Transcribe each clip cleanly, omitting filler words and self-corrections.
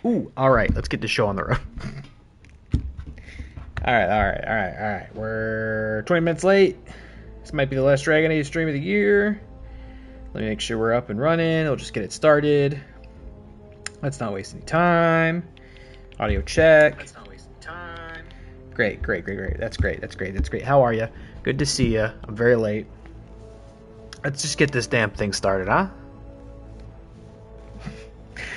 Ooh, alright, let's get the show on the road. Alright. We're 20 minutes late. This might be the last Dragon Age stream of the year. Let me make sure we're up and running. I'll just get it started. Let's not waste any time. Audio check. Let's not waste any time. Great. That's great. How are you? Good to see you. I'm very late. Let's just get this damn thing started, huh?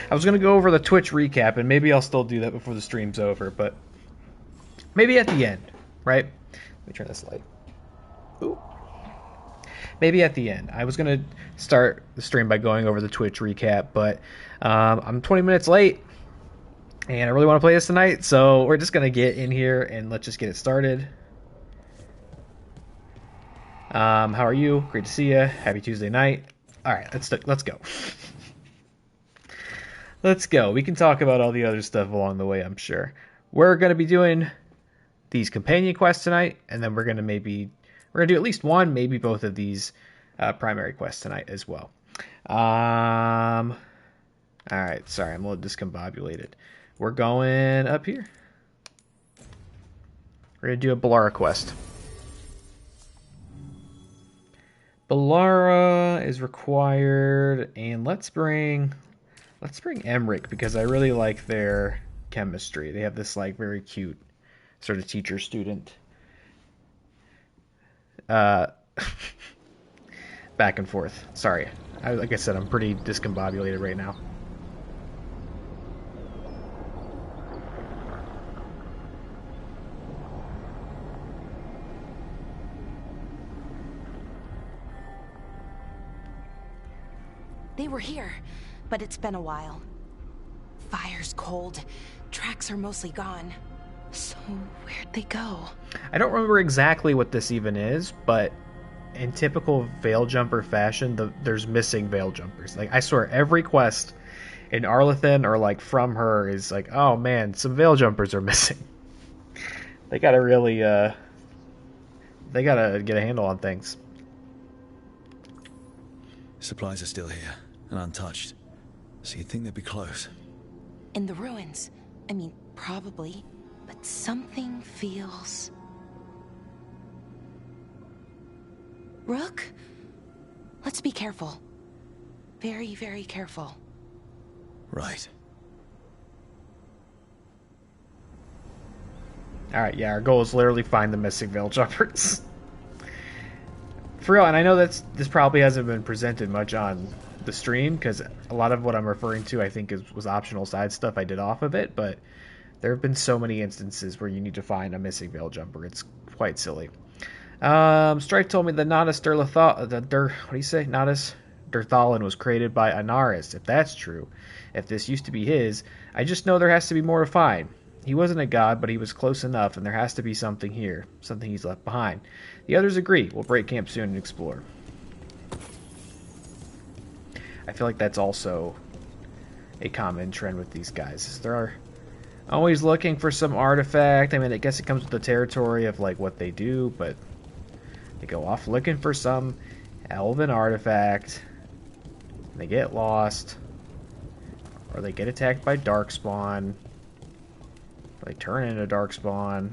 I was going to go over the Twitch recap, and maybe I'll still do that before the stream's over, but maybe at the end, right? Let me turn this light. Ooh. Maybe at the end. I was going to start the stream by going over the Twitch recap, but I'm 20 minutes late, and I really want to play this tonight, so we're just going to get in here, and let's just get it started. How are you? Great to see you. Happy Tuesday night. All right, let's go. Let's go. We can talk about all the other stuff along the way, I'm sure. We're going to be doing these companion quests tonight, and then we're going to do at least one, maybe both of these primary quests tonight as well. All right, sorry, I'm a little discombobulated. We're going up here. We're going to do a Balara quest. Balara is required, and let's bring Emmerich, because I really like their chemistry. They have this like very cute sort of teacher-student back and forth. Sorry. Like I said, I'm pretty discombobulated right now. They were here, but it's been a while. Fire's cold. Tracks are mostly gone. So where'd they go? I don't remember exactly what this even is, but in typical Veil Jumper fashion, there's missing Veil Jumpers. Like, I swear, every quest in Arlathan or like from her is like, oh man, some Veil Jumpers are missing. They gotta really, they gotta get a handle on things. Supplies are still here and untouched, so you'd think they'd be close. In the ruins. I mean, probably. But something feels... Rook? Let's be careful. Very, very careful. Right. Alright, yeah, our goal is literally find the missing Veil Jumpers. For real, and I know this probably hasn't been presented much on the stream, because a lot of what I'm referring to, I think, was optional side stuff I did off of it, but there have been so many instances where you need to find a missing Veil Jumper. It's quite silly. Strike told me the Nodus Durthalin was created by Anaris. If that's true, if this used to be his, I just know there has to be more to find. He wasn't a god, but he was close enough, and there has to be something here, something he's left behind. The others agree. We'll break camp soon and explore. I feel like that's also a common trend with these guys. They're always looking for some artifact. I mean, I guess it comes with the territory of like what they do, but they go off looking for some elven artifact. They get lost, or they get attacked by darkspawn. They turn into darkspawn.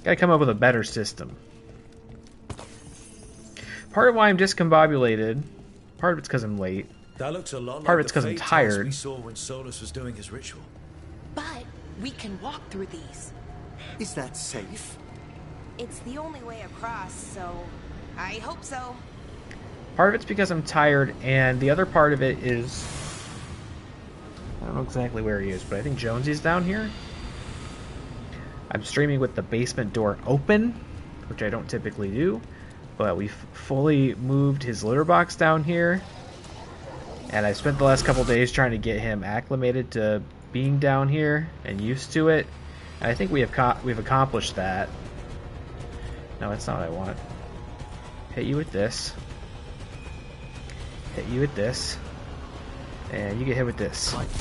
Gotta come up with a better system. Part of why I'm discombobulated, part of it's because I'm late. That looks a lot Part like of it's because the I'm fate tired. we saw when Solus was doing his ritual. But we can walk through these. Is that safe? It's the only way across, so I hope so. Part of it's because I'm tired, and the other part of it is... I don't know exactly where he is, but I think Jonesy's down here. I'm streaming with the basement door open, which I don't typically do, but we've fully moved his litter box down here, and I spent the last couple days trying to get him acclimated to being down here and used to it, and I think we've accomplished that. No, that's not what I want. Hit you with this. Hit you with this. And you get hit with this. Demons?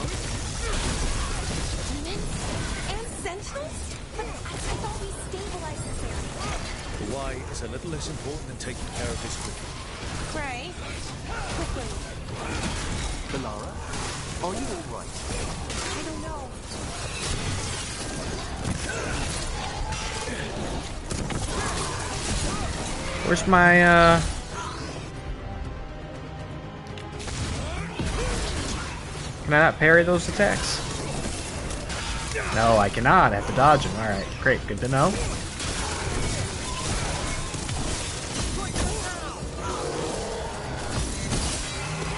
And sentinels? But I thought we stabilized this area. The why is a little less important than taking care of this quickly. Right. Quickly. Lara, are you all right? I don't know. Where's my, Can I not parry those attacks? No, I cannot. I have to dodge them. Alright, great. Good to know.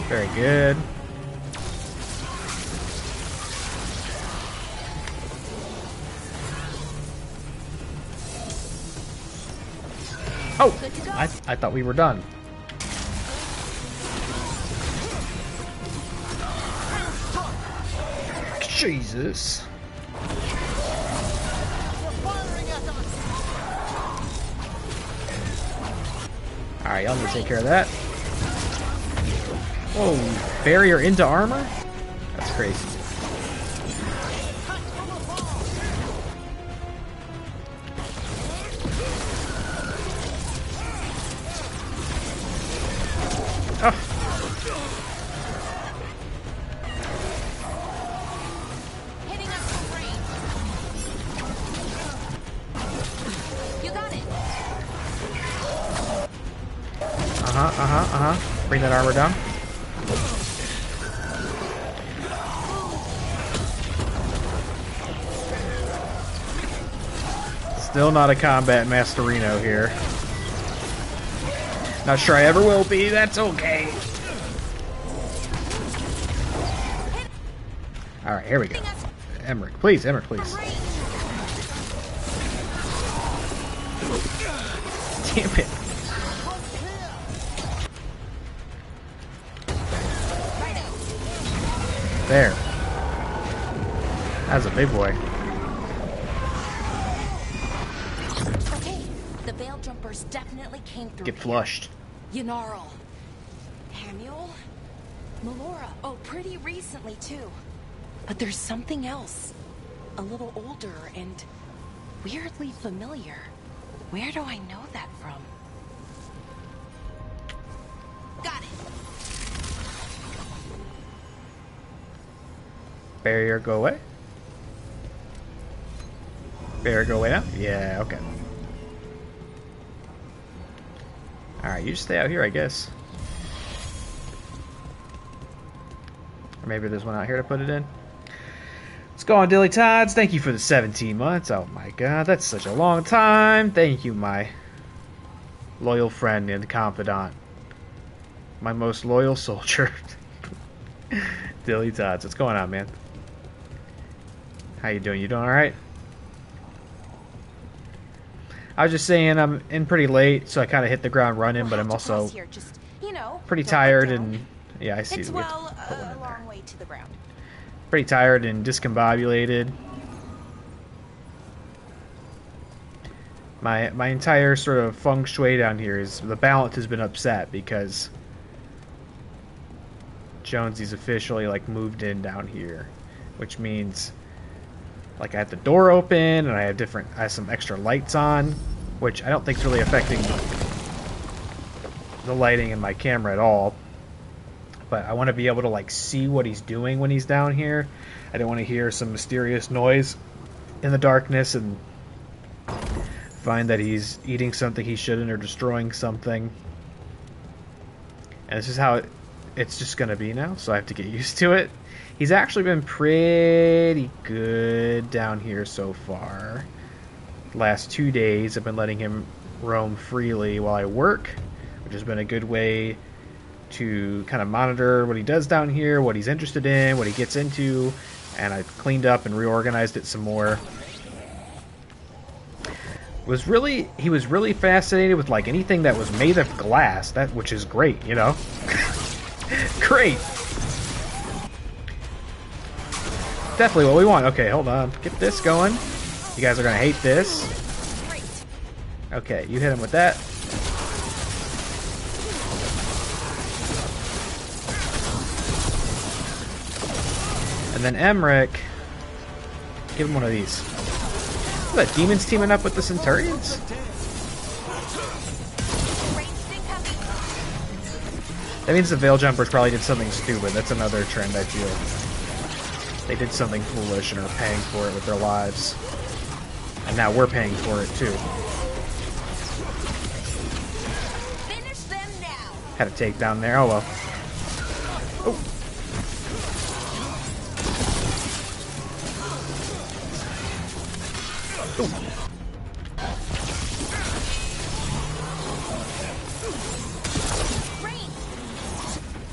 Very good. Oh! I thought we were done. Jesus. Alright, y'all need to take care of that. Whoa, barrier into armor? That's crazy. Oh. Hitting us from range. You got it. Bring that armor down. Still not a combat masterino here. Not sure I ever will be. That's okay. Alright, here we go. Emmerich, please, Emmerich, please. Damn it. There. That's a big boy. Okay, the veil jumpers definitely came through. Get flushed. Yanarl. Hamuel? Melora. Oh, pretty recently, too. But there's something else. A little older and weirdly familiar. Where do I know that from? Got it. Barrier, go away. Barrier, go away now? Yeah, okay. Alright, you just stay out here, I guess. Or maybe there's one out here to put it in. Let's go on, Dilly Tots. Thank you for the 17 months. Oh my god, that's such a long time. Thank you, my loyal friend and confidant. My most loyal soldier. Dilly Tots, what's going on, man? How you doing? You doing alright? I was just saying I'm in pretty late, so I kind of hit the ground running, but I'm also pretty tired and... Yeah, I see. It's well a long way to the ground. Pretty tired and discombobulated. My entire sort of feng shui down here is... The balance has been upset because... Jonesy's officially, like, moved in down here. Which means... Like, I have the door open, and I have some extra lights on, which I don't think is really affecting the lighting in my camera at all. But I want to be able to, like, see what he's doing when he's down here. I don't want to hear some mysterious noise in the darkness and find that he's eating something he shouldn't or destroying something. And this is how it's just going to be now, so I have to get used to it. He's actually been pretty good down here so far. Last 2 days I've been letting him roam freely while I work, which has been a good way to kind of monitor what he does down here, what he's interested in, what he gets into, and I've cleaned up and reorganized it some more. He was really fascinated with like anything that was made of glass, which is great, you know. Great. Definitely what we want. Okay, hold on. Get this going. You guys are gonna hate this. Okay, you hit him with that. And then Emmerich, give him one of these. Is that demons teaming up with the Centurions? That means the Veil Jumpers probably did something stupid. That's another trend, I feel. They did something foolish and are paying for it with their lives. And now we're paying for it, too. Finish them now. Had a takedown there. Oh, well. Oh.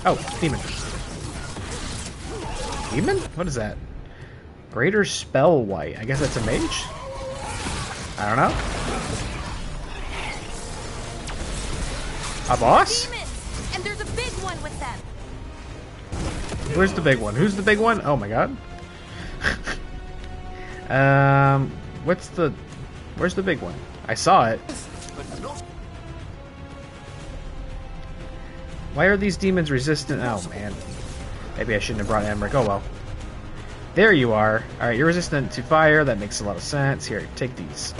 Oh, demon. Demon? What is that? Greater Spell White. I guess that's a mage? I don't know. A boss? Demons! And there's a big one with them. Where's the big one? Who's the big one? Oh my god. Where's the big one? I saw it. Why are these demons resistant? Oh man. Maybe I shouldn't have brought Emmerich. Oh well. There you are. Alright, you're resistant to fire. That makes a lot of sense. Here, take these.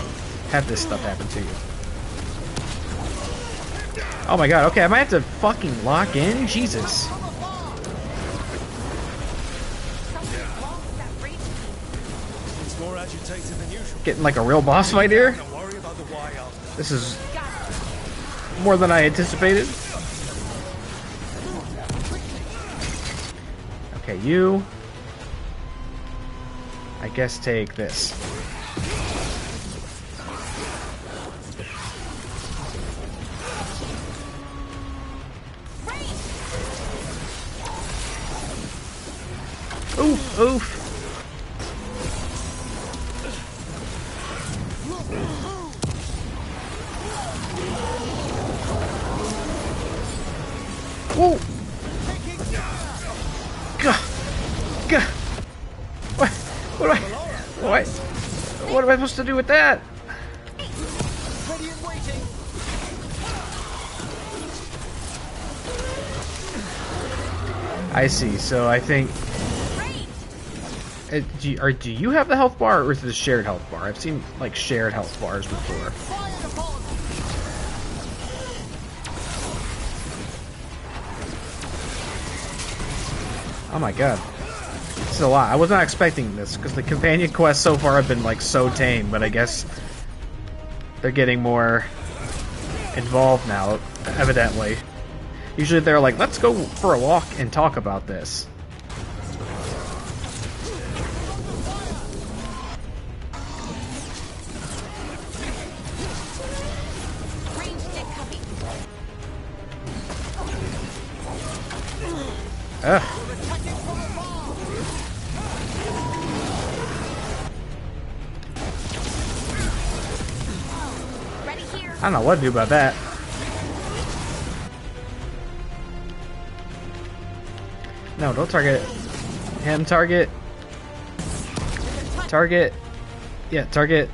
Have this stuff happen to you. Oh my god, okay, I might have to fucking lock in? Jesus. It's more agitated than usual. Getting like a real boss fight here? Don't worry about the why out. This is more than I anticipated. Okay, you. I guess take this. Oof, oof. Whoa! Gah! Gah! What am I supposed to do with that? Ready and waiting. I see. So I think. Do you have the health bar, or is it a shared health bar? I've seen like shared health bars before. Oh my god. This is a lot. I was not expecting this, because the companion quests so far have been like so tame, but I guess they're getting more involved now, evidently. Usually they're like, let's go for a walk and talk about this. Ugh. I don't know what to do about that. No, don't target him. Target. Target. Yeah, target.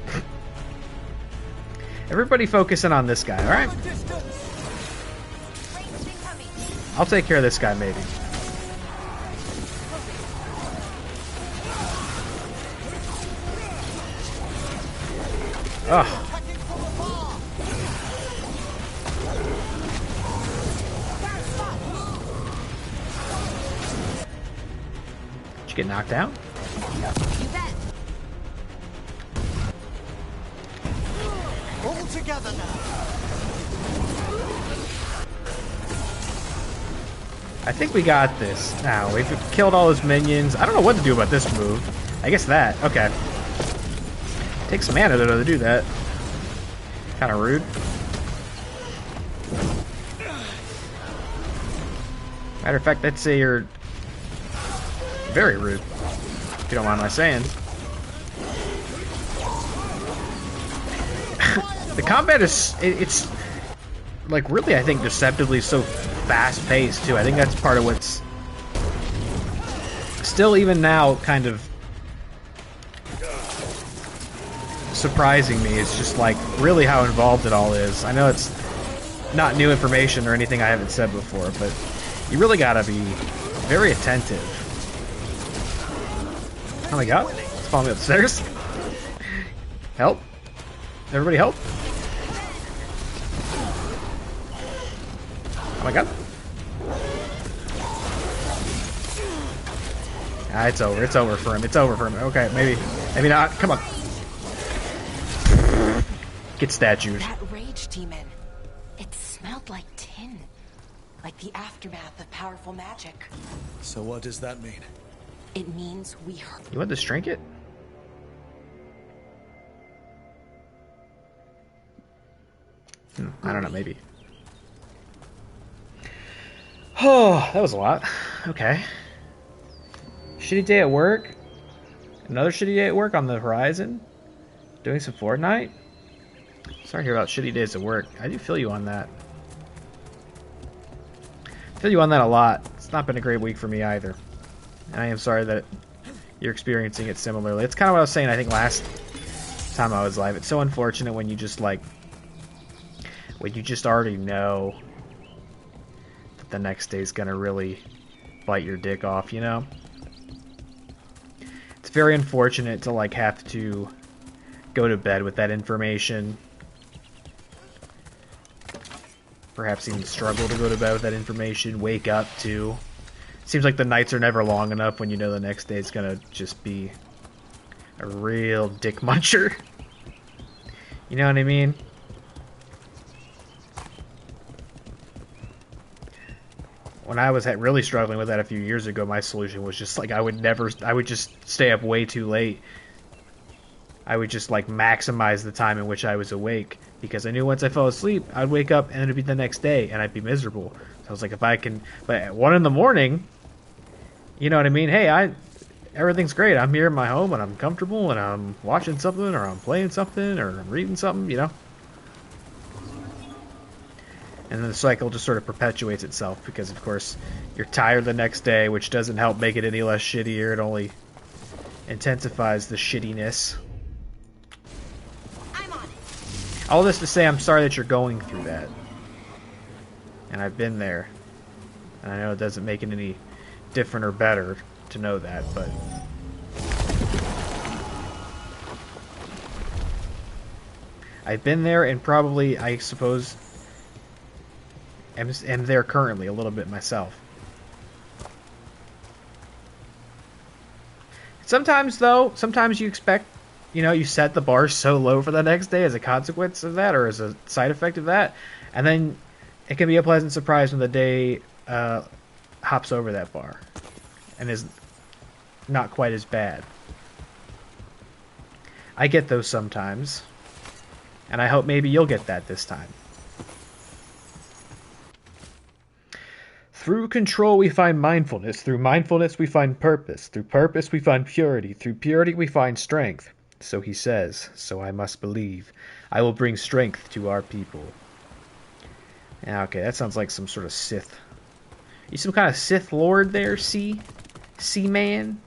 Everybody focusing on this guy, alright? I'll take care of this guy, maybe. Ugh. Did you get knocked out? You bet. All together now. I think we got this. Now, we've killed all his minions. I don't know what to do about this move. I guess that. Okay. Takes some mana though to do that. Kind of rude. Matter of fact, I'd say you're very rude, if you don't mind my saying. The combat is, it's like really, I think, deceptively so fast-paced too. I think that's part of what's still, even now, kind of surprising me. It's just like really how involved it all is. I know it's not new information or anything I haven't said before, but you really gotta be very attentive. Oh my god, it's following me upstairs. Help. Everybody help. Oh my god. Ah, it's over. It's over for him. It's over for him. Okay, maybe not. Come on. Get statues. That rage demon. It smelled like tin. Like the aftermath of powerful magic. So what does that mean? It means we heard. You want this trinket? I don't know, maybe. Oh, that was a lot. Okay. Shitty day at work. Another shitty day at work on the horizon. Doing some Fortnite. Sorry to hear about shitty days at work. I do feel you on that. I feel you on that a lot. It's not been a great week for me either. And I am sorry that you're experiencing it similarly. It's kind of what I was saying, I think, last time I was live. It's so unfortunate when you just, like... when you just already know that the next day's gonna really bite your dick off, you know? It's very unfortunate to, like, have to go to bed with that information. Perhaps even struggle to go to bed with that information. Wake up, too. Seems like the nights are never long enough when you know the next day's gonna just be a real dick muncher. You know what I mean? When I was really struggling with that a few years ago, my solution was just like I would just stay up way too late. I would just like maximize the time in which I was awake because I knew once I fell asleep, I'd wake up and it'd be the next day and I'd be miserable. So I was like, if I can, but at 1 in the morning, you know what I mean? Hey, everything's great. I'm here in my home and I'm comfortable and I'm watching something or I'm playing something or I'm reading something, you know? And then the cycle just sort of perpetuates itself because, of course, you're tired the next day, which doesn't help make it any less shittier. It only intensifies the shittiness. I'm on it. All this to say, I'm sorry that you're going through that. And I've been there. And I know it doesn't make it any different or better to know that, but... I've been there and probably, I suppose... am there currently a little bit myself. Sometimes, though, sometimes you expect, you know, you set the bar so low for the next day as a consequence of that or as a side effect of that, and then it can be a pleasant surprise when the day hops over that bar and is not quite as bad. I get those sometimes, and I hope maybe you'll get that this time. Through control we find mindfulness, through mindfulness we find purpose, through purpose we find purity, through purity we find strength. So he says, so I must believe. I will bring strength to our people. Yeah, okay, that sounds like some sort of Sith. You some kind of Sith Lord there, C-Man?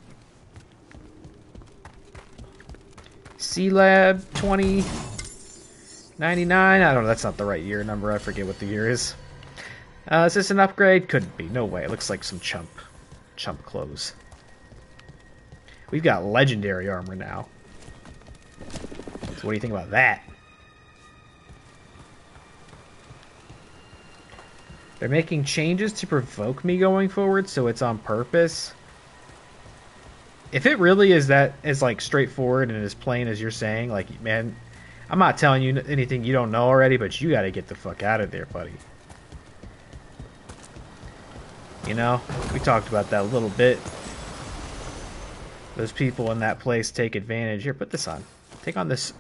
C-Lab 2099? I don't know, that's not the right year number, I forget what the year is. Is this an upgrade? Couldn't be. No way. It looks like some chump clothes. We've got legendary armor now. So what do you think about that? They're making changes to provoke me going forward, so it's on purpose. If it really is that is like straightforward and as plain as you're saying, like, man, I'm not telling you anything you don't know already, but you gotta get the fuck out of there, buddy. You know, we talked about that a little bit. Those people in that place take advantage. Here, put this on. Take on this.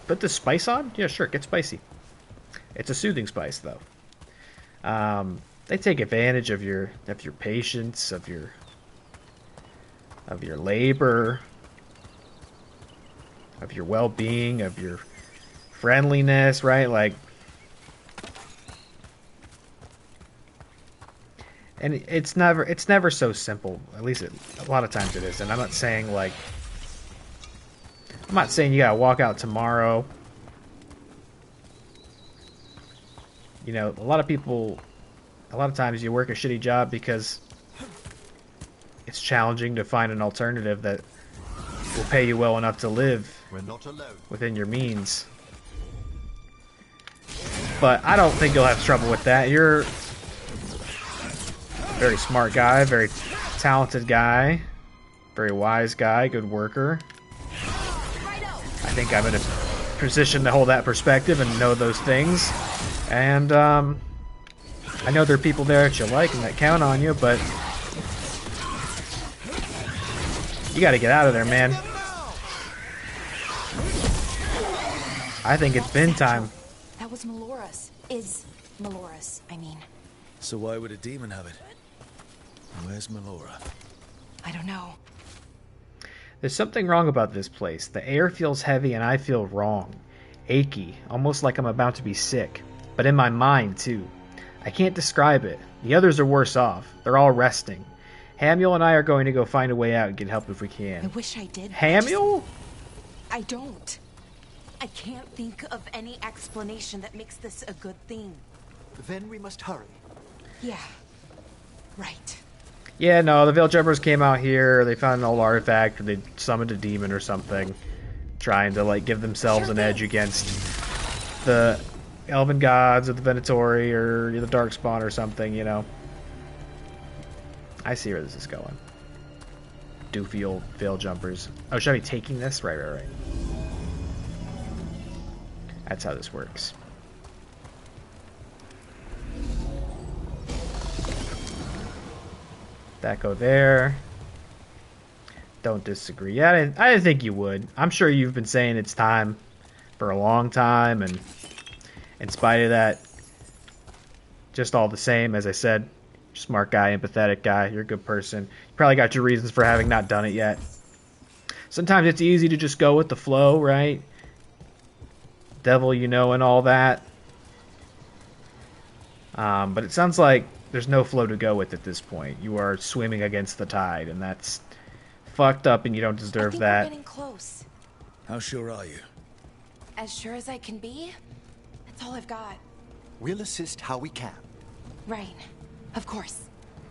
Put this spice on? Yeah, sure, get spicy. It's a soothing spice, though. They take advantage of your patience, of your labor, of your well-being, of your friendliness, right? Like, and it's never so simple. At least a lot of times it is. And I'm not saying you gotta walk out tomorrow. You know, a lot of times you work a shitty job because it's challenging to find an alternative that will pay you well enough to live within your means. But I don't think you'll have trouble with that. You're a very smart guy, very talented guy. Very wise guy, good worker. I think I'm in a position to hold that perspective and know those things. And I know there are people there that you like and that count on you, but you gotta get out of there, man. I think it's bin time. That was Melora's. Is Melora's, I mean. So why would a demon have it? Where's Melora? I don't know. There's something wrong about this place. The air feels heavy and I feel wrong. Achy, almost like I'm about to be sick. But in my mind, too. I can't describe it. The others are worse off. They're all resting. Hamiel and I are going to go find a way out and get help if we can. I wish I did. Hamiel? I don't. I can't think of any explanation that makes this a good thing. Then we must hurry. Yeah. Right. Yeah, no, the Veil Jumpers came out here, they found an old artifact, or they summoned a demon or something, trying to, like, give themselves an edge against the Elven Gods or the Venatori or the Darkspawn or something, you know. I see where this is going. Doofy old Veil Jumpers. Oh, should I be taking this? Right. That's how this works. That go there. Don't disagree. Yeah, I didn't think you would. I'm sure you've been saying it's time for a long time, and in spite of that, just all the same, as I said, smart guy, empathetic guy, you're a good person. You probably got your reasons for having not done it yet. Sometimes it's easy to just go with the flow, right? Devil, you know, and all that. But it sounds like there's no flow to go with at this point. You are swimming against the tide, and that's fucked up, and you don't deserve I think that. We're getting close. How sure are you? As sure as I can be. That's all I've got. We'll assist how we can. Right. Of course.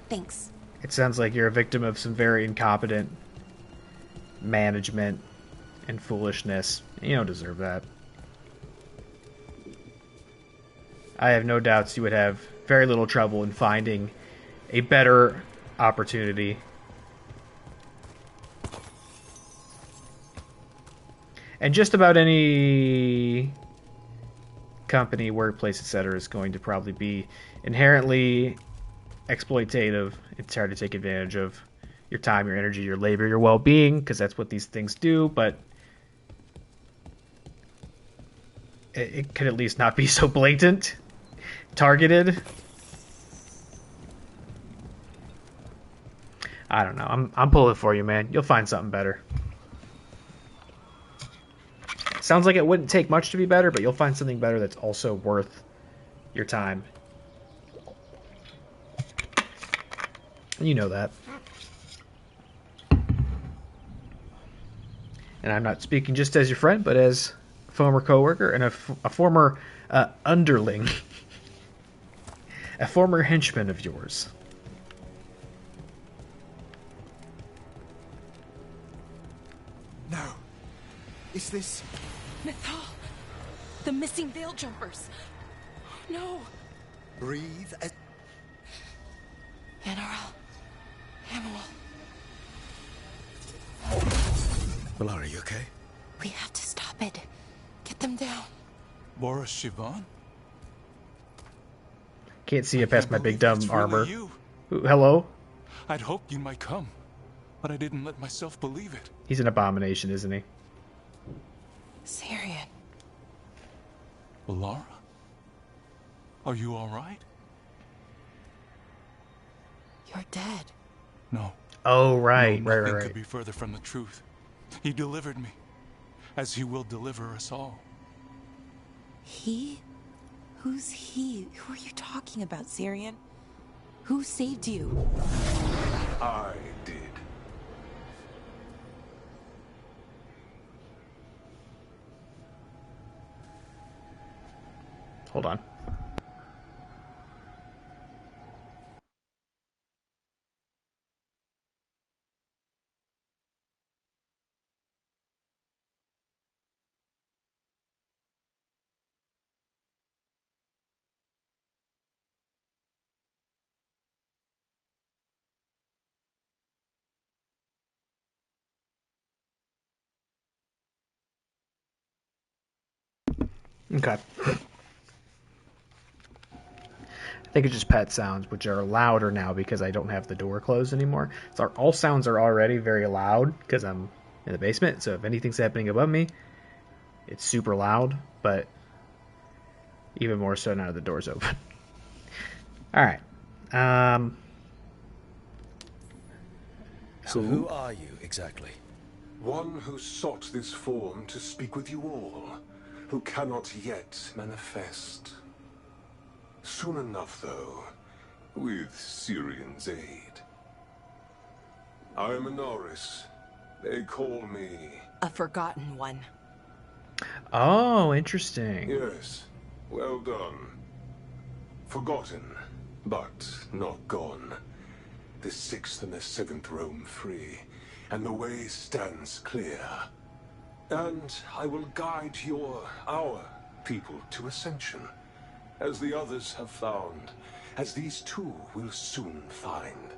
Thanks. It sounds like you're a victim of some very incompetent management and foolishness. You don't deserve that. I have no doubts you would have very little trouble in finding a better opportunity. And just about any company, workplace, etc. is going to probably be inherently exploitative. It's hard to take advantage of your time, your energy, your labor, your well-being, because that's what these things do, but it could at least not be so blatant. Targeted. I don't know. I'm pulling for you, man. You'll find something better. Sounds like it wouldn't take much to be better, but you'll find something better that's also worth your time. You know that. And I'm not speaking just as your friend, but as a former coworker and a former underling. A former henchman of yours. No. Is this... Mythal! The missing Veil Jumpers! No! Breathe as... General. Hamiel. Melora, are you okay? We have to stop it. Get them down. Boris Shivan? Can't see you past my big dumb It's really armor. you. Hello? I'd hoped you might come, but I didn't let myself believe it. He's an abomination, isn't he? Syrian. Laura? Are you all right? You're dead. No. Oh, right. No, nothing right. could be further from the truth. He delivered me, as he will deliver us all. He? Who's he? Who are you talking about, Syrian? Who saved you? I did. Hold on. Okay. I think it's just pet sounds, which are louder now because I don't have the door closed anymore. So all sounds are already very loud because I'm in the basement. So if anything's happening above me, it's super loud. But even more so now that the door's open. All right. So who are you exactly? One who sought this form to speak with you all, who cannot yet manifest. Soon enough, though, with Syrian's aid. I am Anaris. They call me... A forgotten one. Oh, interesting. Yes, well done. Forgotten, but not gone. The 6th and the 7th roam free, and the way stands clear. And I will guide our people to ascension, as the others have found, as these two will soon find.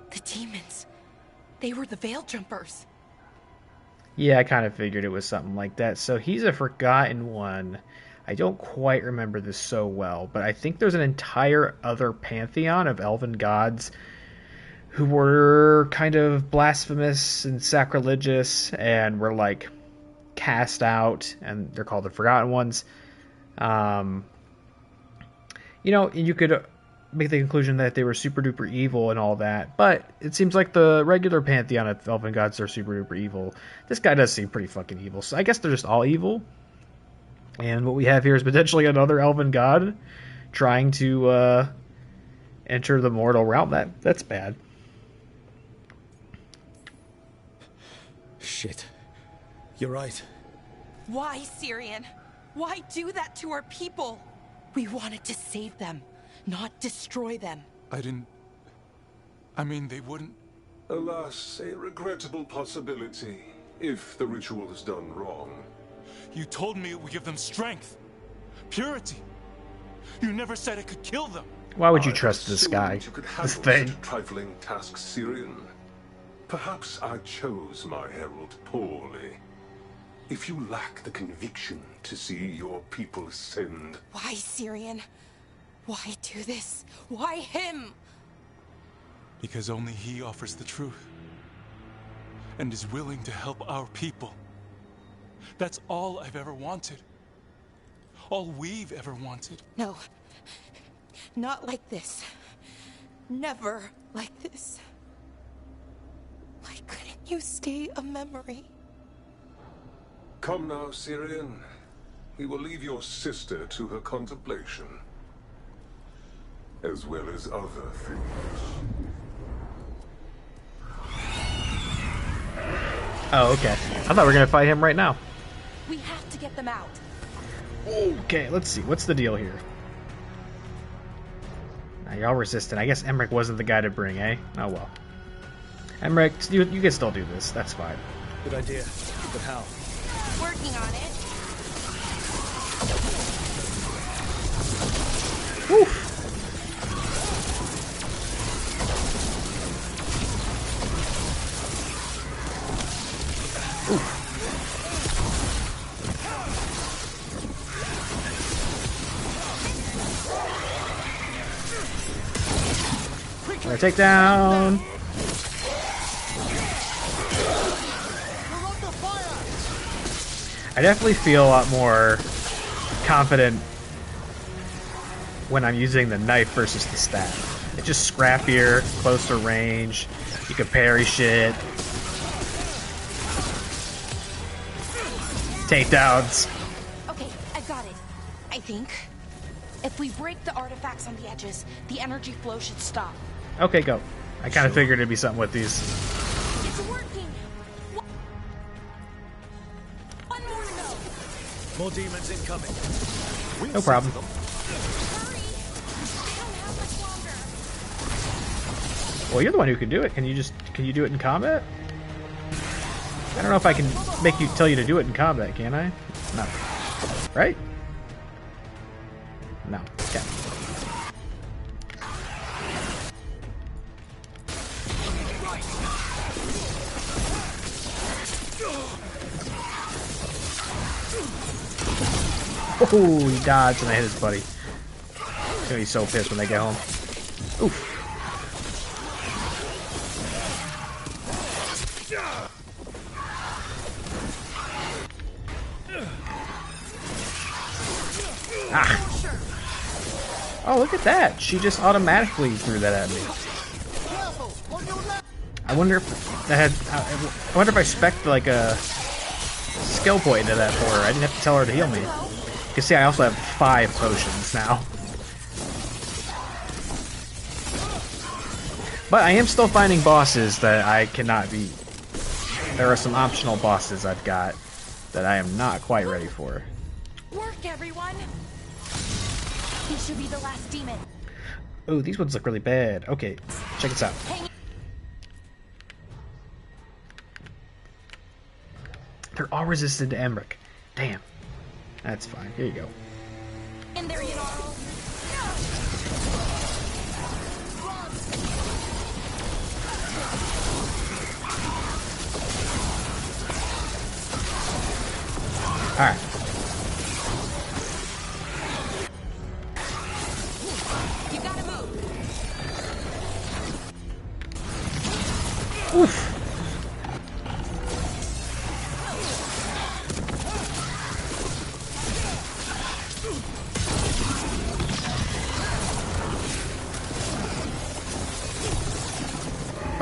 The demons. They were the Veil Jumpers. Yeah, I kind of figured it was something like that. So he's a forgotten one. I don't quite remember this so well, but I think there's an entire other pantheon of elven gods who were kind of blasphemous and sacrilegious and were like cast out, and they're called the Forgotten Ones. You could make the conclusion that they were super duper evil and all that, but it seems like the regular pantheon of elven gods are super duper evil. This guy does seem pretty fucking evil, so I guess they're just all evil. And what we have here is potentially another elven god trying to enter the mortal realm. That's bad. Shit. You're right. Why, Syrian? Why do that to our people? We wanted to save them, not destroy them. I mean, they wouldn't... Alas, a regrettable possibility, if the ritual is done wrong. You told me it would give them strength, purity. You never said it could kill them. Why would you trust this guy? You could This handle thing. such a trifling task, Syrian. Perhaps I chose my herald poorly. If you lack the conviction to see your people ascend... Why, Syrian? Why do this? Why him? Because only he offers the truth. And is willing to help our people. That's all I've ever wanted. All we've ever wanted. No. Not like this. Never like this. Why couldn't you stay a memory? Come now, Syrian. We will leave your sister to her contemplation. As well as other things. Oh, okay. I thought we were going to fight him right now. We have to get them out. Okay, let's see. What's the deal here? Now, you're all resistant. I guess Emmerich wasn't the guy to bring, eh? Oh, well. Emmerich, you can still do this. That's fine. Good idea. But how? Working on it. Woof. Take down. I definitely feel a lot more confident when I'm using the knife versus the staff. It's just scrappier, closer range. You can parry shit. Takedowns. Okay, I got it. I think. If we break the artifacts on the edges, the energy flow should stop. Okay, go. I kind of figured it'd be something with these. It's working! One more to go! More demons incoming. No problem. Hurry! They don't have much longer. Well, you're the one who can do it. Can you do it in combat? I don't know if I can tell you to do it in combat, can I? No. Right? No. Okay. Oh, he dodged and I hit his buddy. He's gonna be so pissed when they get home. Oof. Ah. Oh, look at that. She just automatically threw that at me. I wonder if that had... I wonder if I spec'd like a skill point into that for her. I didn't have to tell her to heal me. You can see I also have 5 potions now. But I am still finding bosses that I cannot beat. There are some optional bosses I've got that I am not quite ready for. Work, everyone! He should be the last demon. Oh, these ones look really bad. Okay, check this out. They're all resistant to Emmerich. Damn. That's fine. Here you go. In there, you know. Alright. You gotta move. Oof.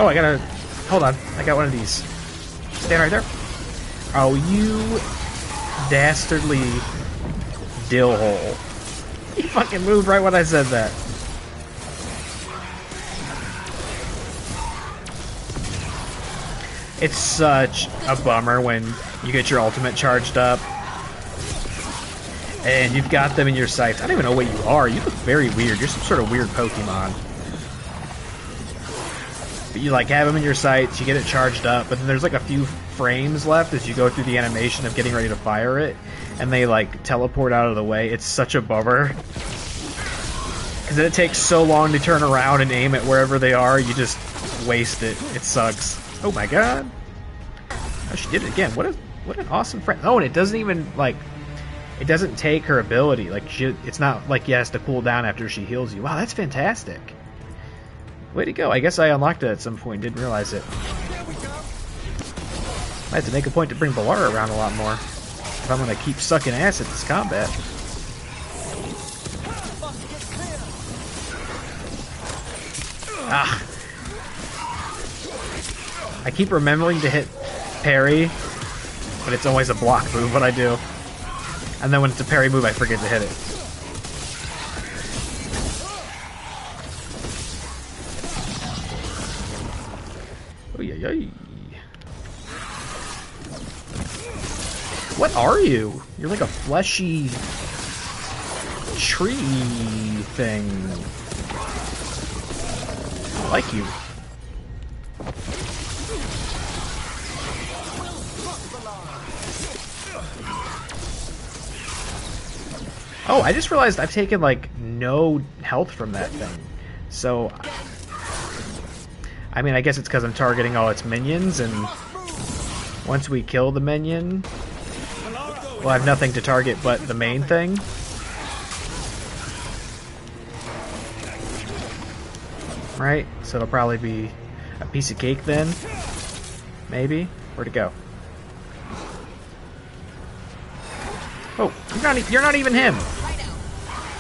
Oh, I gotta... Hold on. I got one of these. Stand right there. Oh, you dastardly dill hole. He fucking moved right when I said that. It's such a bummer when you get your ultimate charged up and you've got them in your sights. I don't even know what you are. You look very weird. You're some sort of weird Pokemon. But you like have them in your sights, you get it charged up, but then there's like a few frames left as you go through the animation of getting ready to fire it, and they like teleport out of the way. It's such a bummer. Because then it takes so long to turn around and aim at wherever they are, you just waste it. It sucks. Oh my god. Oh, she did it again. What an awesome friend. Oh, and it doesn't even, like, it doesn't take her ability. Like, it's not like you has to cool down after she heals you. Wow, that's fantastic. Way to go. I guess I unlocked it at some point, didn't realize it. I have to make a point to bring Veilguard around a lot more if I'm going to keep sucking ass at this combat. Ah. I keep remembering to hit parry, but it's always a block move what I do. And then when it's a parry move, I forget to hit it. What are you? You're like a fleshy tree thing. I like you. Oh, I just realized I've taken like no health from that thing. So, I mean, I guess it's because I'm targeting all its minions, and once we kill the minion, we'll have nothing to target but the main thing. Right? So it'll probably be a piece of cake then. Maybe. Where'd it go? Oh, you're not even him.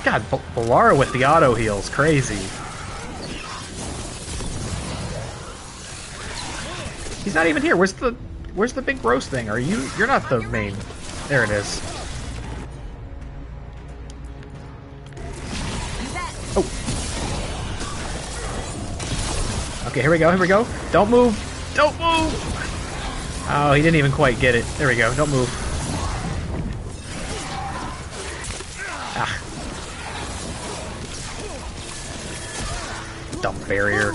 God, Veilguard with the auto heals, crazy. He's not even here. Where's the big gross thing? You're not the main. There it is. Oh. Okay, here we go. Here we go. Don't move. Don't move. Oh, he didn't even quite get it. There we go. Don't move. Ah. Dumb barrier.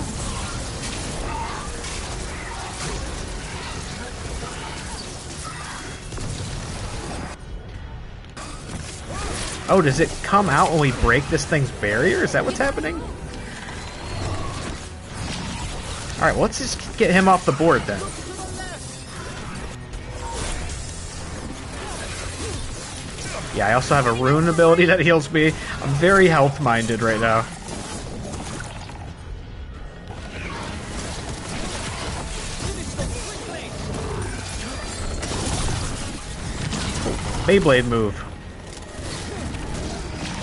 Oh, does it come out when we break this thing's barrier? Is that what's happening? Alright, well, let's just get him off the board then. Yeah, I also have a rune ability that heals me. I'm very health-minded right now. Beyblade move.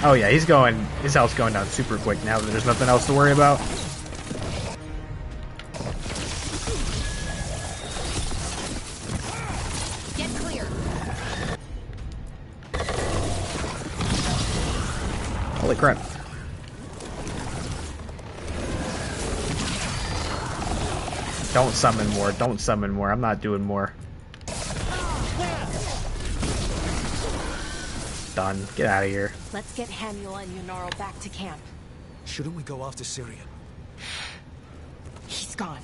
Oh yeah, his health's going down super quick now that there's nothing else to worry about. Get clear. Holy crap. Don't summon more, don't summon more. I'm not doing more. Done. Get out of here. Let's get Hamiel and Yunaro back to camp. Shouldn't we go after Syrian? He's gone.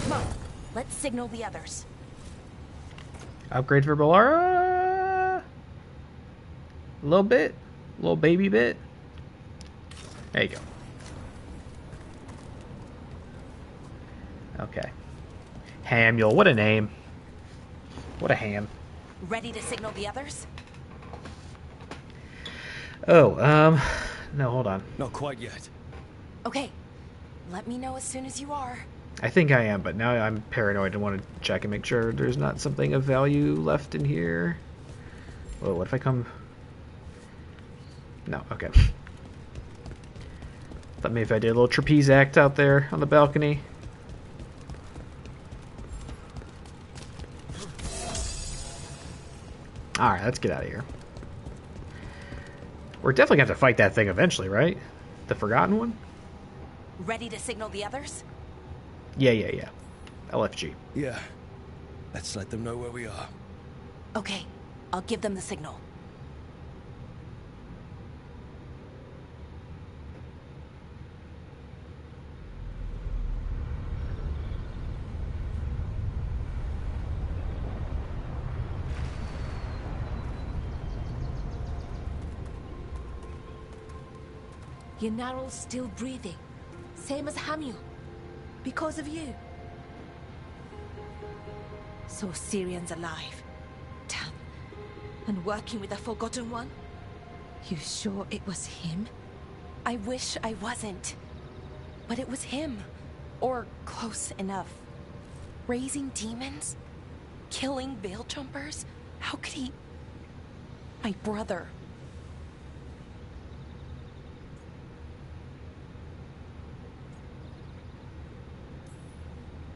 Come on, let's signal the others. Upgrade for Balara? A little bit. A little baby bit. There you go. Okay. Hamiel, what a name. What a ham. Ready to signal the others? Oh, no, hold on. Not quite yet. Okay. Let me know as soon as you are. I think I am, but now I'm paranoid and want to check and make sure there's not something of value left in here. Whoa, what if I come... No, okay. Thought maybe if I did a little trapeze act out there on the balcony. Alright, let's get out of here. We're definitely going to have to fight that thing eventually, right? The Forgotten one? Ready to signal the others? Yeah. LFG. Yeah. Let's let them know where we are. Okay, I'll give them the signal. Yunaro's still breathing. Same as Hamiel. Because of you. So Syrian's alive. Damn. And working with the Forgotten One? You sure it was him? I wish I wasn't. But it was him. Or close enough. Raising demons? Killing veil jumpers? How could he... My brother.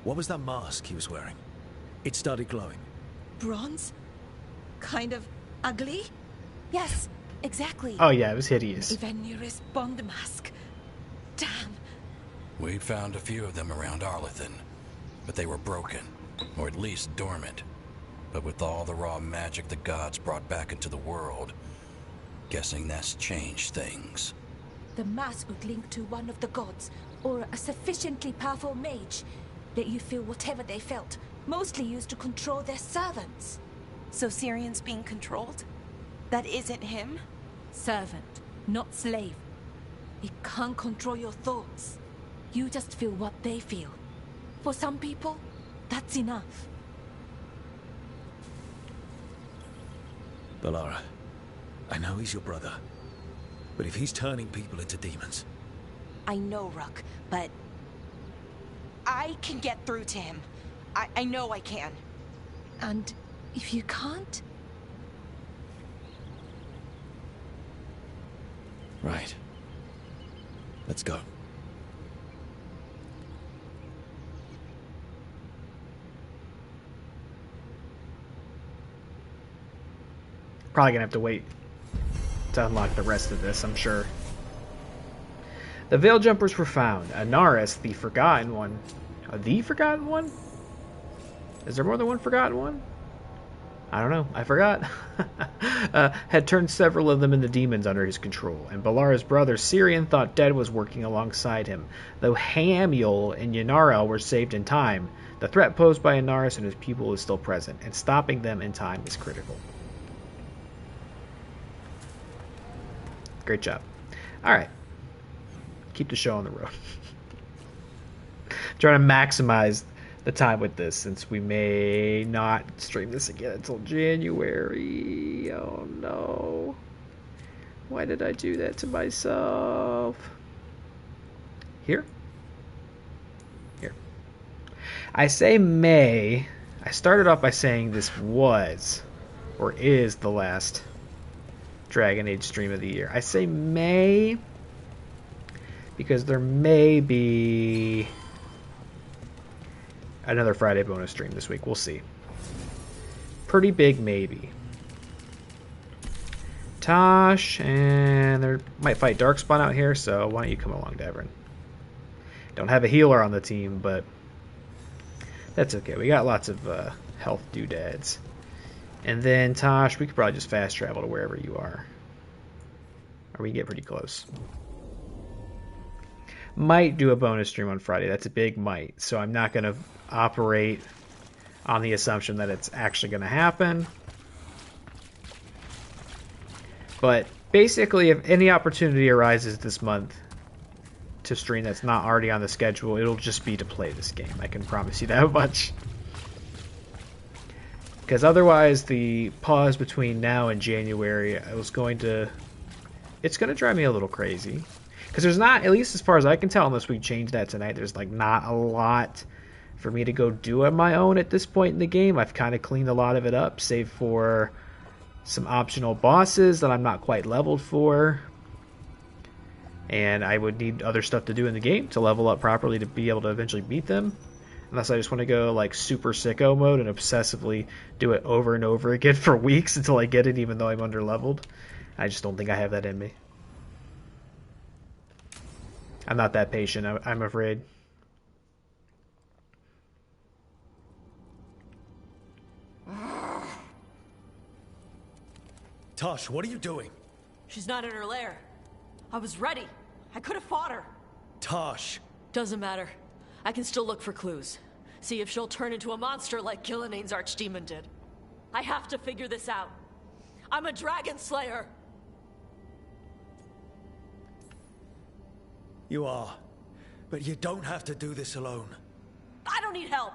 What was that mask he was wearing? It started glowing. Bronze? Kind of ugly? Yes, exactly. Oh yeah, it was hideous. Ivanir's Bond mask. Damn. We found a few of them around Arlethan, but they were broken, or at least dormant. But with all the raw magic the gods brought back into the world, guessing that's changed things. The mask would link to one of the gods, or a sufficiently powerful mage. Let you feel whatever they felt, mostly used to control their servants. So Syrian's being controlled? That isn't him? Servant, not slave. It can't control your thoughts. You just feel what they feel. For some people, that's enough. Balara, I know he's your brother, but if he's turning people into demons... I know, Rook, but... I can get through to him. I know I can. And if you can't? Right. Let's go. Probably gonna have to wait to unlock the rest of this, I'm sure. The Veil Jumpers were found. Anaris, the Forgotten One. The Forgotten One? Is there more than one Forgotten One? I don't know. I forgot. Had turned several of them into demons under his control, and Balara's brother Syrian thought Dead was working alongside him. Though Hamiel and Yunaro were saved in time, the threat posed by Anaris and his people is still present, and stopping them in time is critical. Great job. Alright. Keep the show on the road. Trying to maximize the time with this, since we may not stream this again until January. Oh no. Why did I do that to myself? Here? Here. I say may. I started off by saying this was, or is, the last Dragon Age stream of the year. I say may because there may be another Friday bonus stream this week. We'll see. Pretty big maybe. Tosh, and they might fight Darkspawn out here, so why don't you come along, Davrin? Don't have a healer on the team, but that's okay. We got lots of health doodads. And then, Tosh, we could probably just fast travel to wherever you are. Or we can get pretty close. Might do a bonus stream on Friday. That's a big might. So I'm not going to operate on the assumption that it's actually going to happen. But basically, if any opportunity arises this month to stream that's not already on the schedule, it'll just be to play this game. I can promise you that much. Because otherwise, the pause between now and January, it's going to drive me a little crazy. Because there's not, at least as far as I can tell, unless we change that tonight, there's like not a lot for me to go do on my own at this point in the game. I've kind of cleaned a lot of it up, save for some optional bosses that I'm not quite leveled for. And I would need other stuff to do in the game to level up properly to be able to eventually beat them. Unless I just want to go like super sicko mode and obsessively do it over and over again for weeks until I get it, even though I'm underleveled. I just don't think I have that in me. I'm not that patient, I'm afraid. Tosh, what are you doing? She's not in her lair. I was ready. I could have fought her. Tosh. Doesn't matter. I can still look for clues. See if she'll turn into a monster like Kil'jaenain's archdemon did. I have to figure this out. I'm a dragon slayer. You are. But you don't have to do this alone. I don't need help.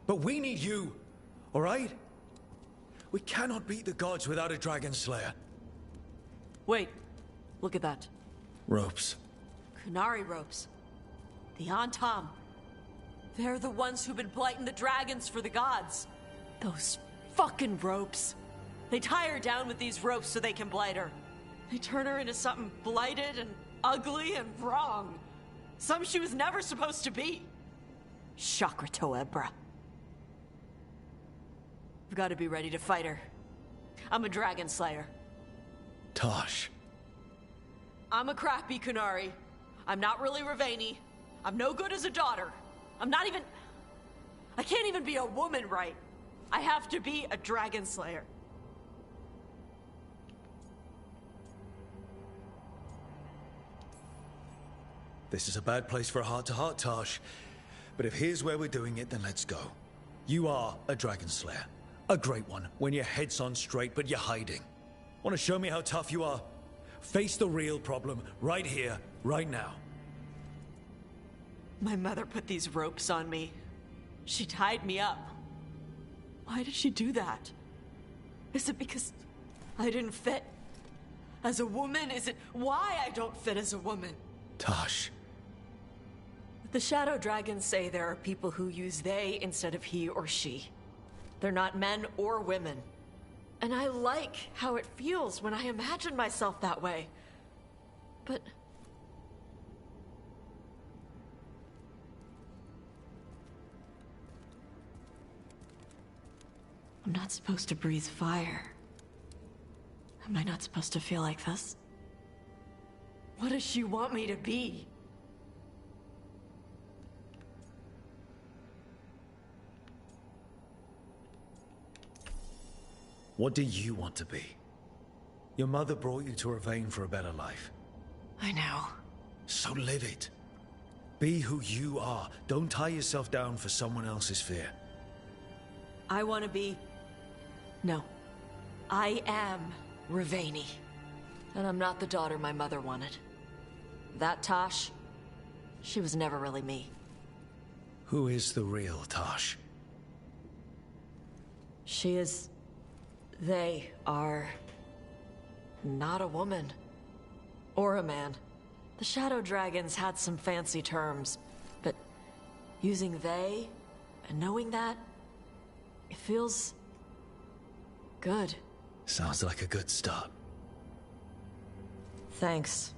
But we need you, all right? We cannot beat the gods without a dragon slayer. Wait. Look at that. Ropes. Kunari ropes. The Antam. They're the ones who've been blighting the dragons for the gods. Those fucking ropes. They tie her down with these ropes so they can blight her. They turn her into something blighted and ugly and wrong. Something she was never supposed to be. Chakra Toebra. I've got to be ready to fight her. I'm a dragon slayer. Tosh. I'm a crappy Kunari. I'm not really Ravani. I'm no good as a daughter. I'm not even... I can't even be a woman right. I have to be a dragon slayer. This is a bad place for a heart-to-heart, Tosh. But if here's where we're doing it, then let's go. You are a dragon slayer. A great one, when your head's on straight, but you're hiding. Want to show me how tough you are? Face the real problem, right here, right now. My mother put these ropes on me. She tied me up. Why did she do that? Is it because I didn't fit as a woman? Is it why I don't fit as a woman? Tosh. The Shadow Dragons say there are people who use they instead of he or she. They're not men or women. And I like how it feels when I imagine myself that way. But... I'm not supposed to breathe fire. Am I not supposed to feel like this? What does she want me to be? What do you want to be? Your mother brought you to Ravane for a better life. I know. So live it. Be who you are. Don't tie yourself down for someone else's fear. I want to be... No. I am Ravani. And I'm not the daughter my mother wanted. That Tosh, she was never really me. Who is the real Tosh? She is... They are... not a woman. Or a man. The Shadow Dragons had some fancy terms, but using they and knowing that, it feels... good. Sounds like a good start. Thanks.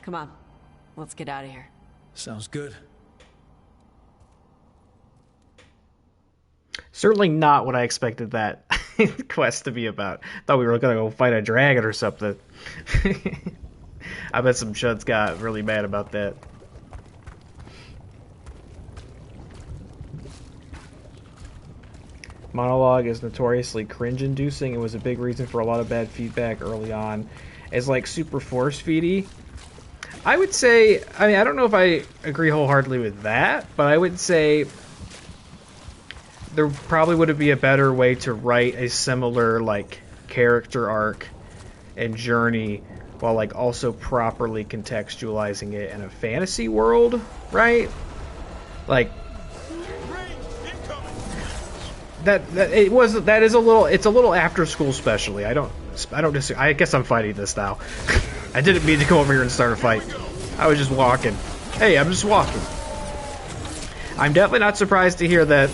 Come on, let's get out of here. Sounds good. Certainly not what I expected that quest to be about. Thought we were gonna go fight a dragon or something. I bet some chuds got really mad about that. Monologue is notoriously cringe-inducing and was a big reason for a lot of bad feedback early on. As like super force-feedy, I would say, I mean, I don't know if I agree wholeheartedly with that, but I would say there probably would be a better way to write a similar like character arc and journey while like also properly contextualizing it in a fantasy world, right? Like it's a little after school specially. I don't disagree. I guess I'm fighting this now. I didn't mean to come over here and start a fight. I was just walking. Hey, I'm just walking. I'm definitely not surprised to hear that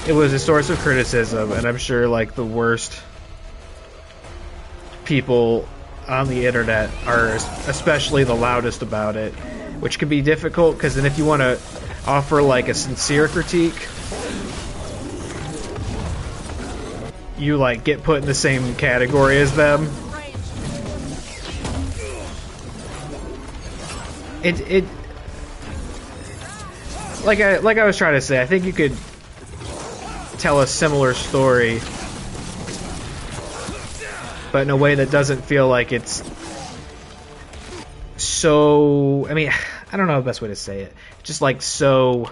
it was a source of criticism, and I'm sure like the worst people on the internet are especially the loudest about it, which can be difficult because then if you want to offer like a sincere critique, you like get put in the same category as them. It like I was trying to say, I think you could tell a similar story, but in a way that doesn't feel like it's so, I mean, I don't know the best way to say it. Just like so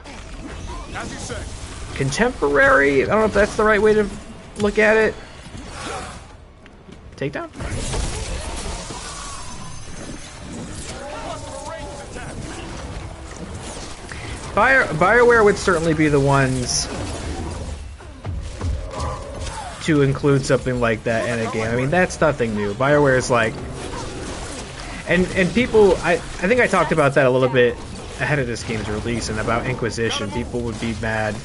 contemporary. I don't know if that's the right way to look at it. Takedown? BioWare would certainly be the ones to include something like that in a game. I mean, that's nothing new. BioWare is like... And people... I think I talked about that a little bit ahead of this game's release, and about Inquisition. People would be mad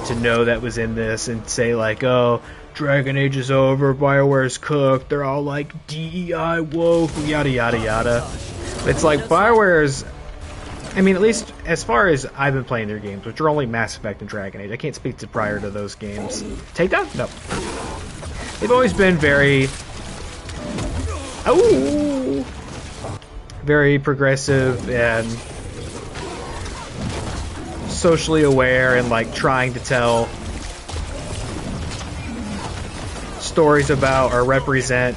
to know that was in this and say like, oh, Dragon Age is over, BioWare's cooked, they're all like DEI woke, yada yada yada. It's like BioWare's... I mean, at least as far as I've been playing their games, which are only Mass Effect and Dragon Age. I can't speak to prior to those games. Takedown? No. They've always been very... Oh! Very progressive and socially aware and like trying to tell stories about or represent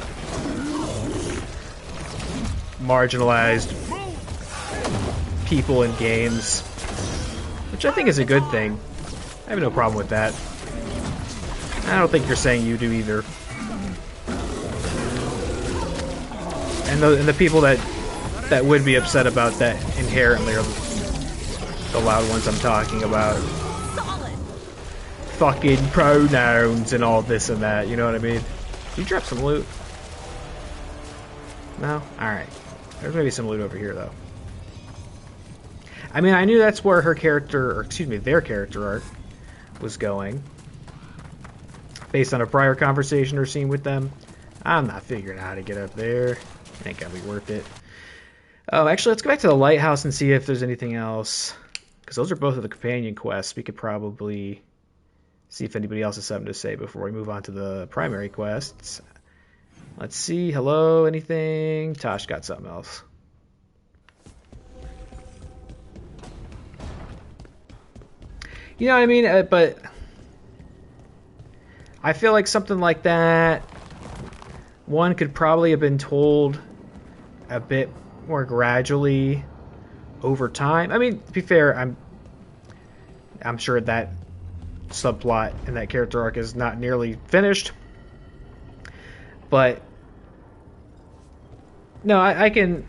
marginalized people in games, which I think is a good thing. I have no problem with that. I don't think you're saying you do either. And the people that would be upset about that inherently are the loud ones I'm talking about. Fucking pronouns and all this and that, you know what I mean? Did you drop some loot? No? Alright. There's maybe some loot over here, though. I mean, I knew that's where her character, or excuse me, their character arc was going. Based on a prior conversation or scene with them. I'm not figuring out how to get up there. Ain't gonna be worth it. Oh, actually, let's go back to the lighthouse and see if there's anything else. Because those are both of the companion quests. We could probably see if anybody else has something to say before we move on to the primary quests. Let's see. Hello, anything? Tosh got something else. You know what I mean? But I feel like something like that, one could probably have been told a bit more gradually over time. I mean, to be fair, I'm sure that subplot and that character arc is not nearly finished. But no, I can,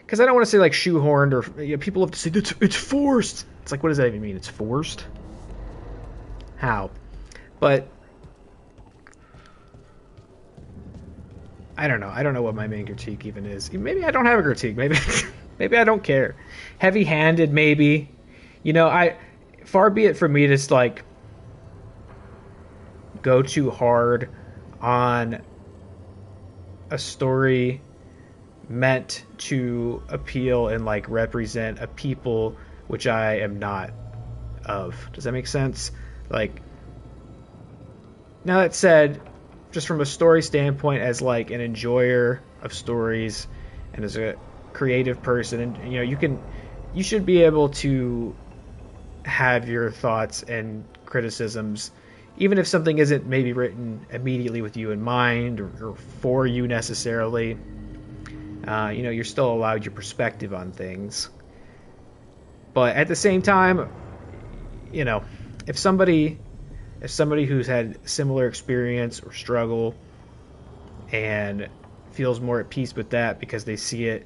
because I don't want to say like shoehorned, or people have to say it's forced. It's like, what does that even mean? It's forced? How? But I don't know. I don't know what my main critique even is. Maybe I don't have a critique. Maybe maybe I don't care. Heavy-handed, maybe. Far be it from me to just like go too hard on a story meant to appeal and like represent a people which I am not of. Does that make sense? Like, now that said, just from a story standpoint, as like an enjoyer of stories and as a creative person, and you should be able to have your thoughts and criticisms, even if something isn't maybe written immediately with you in mind or for you necessarily. You're still allowed your perspective on things. But at the same time, if somebody who's had similar experience or struggle and feels more at peace with that because they see it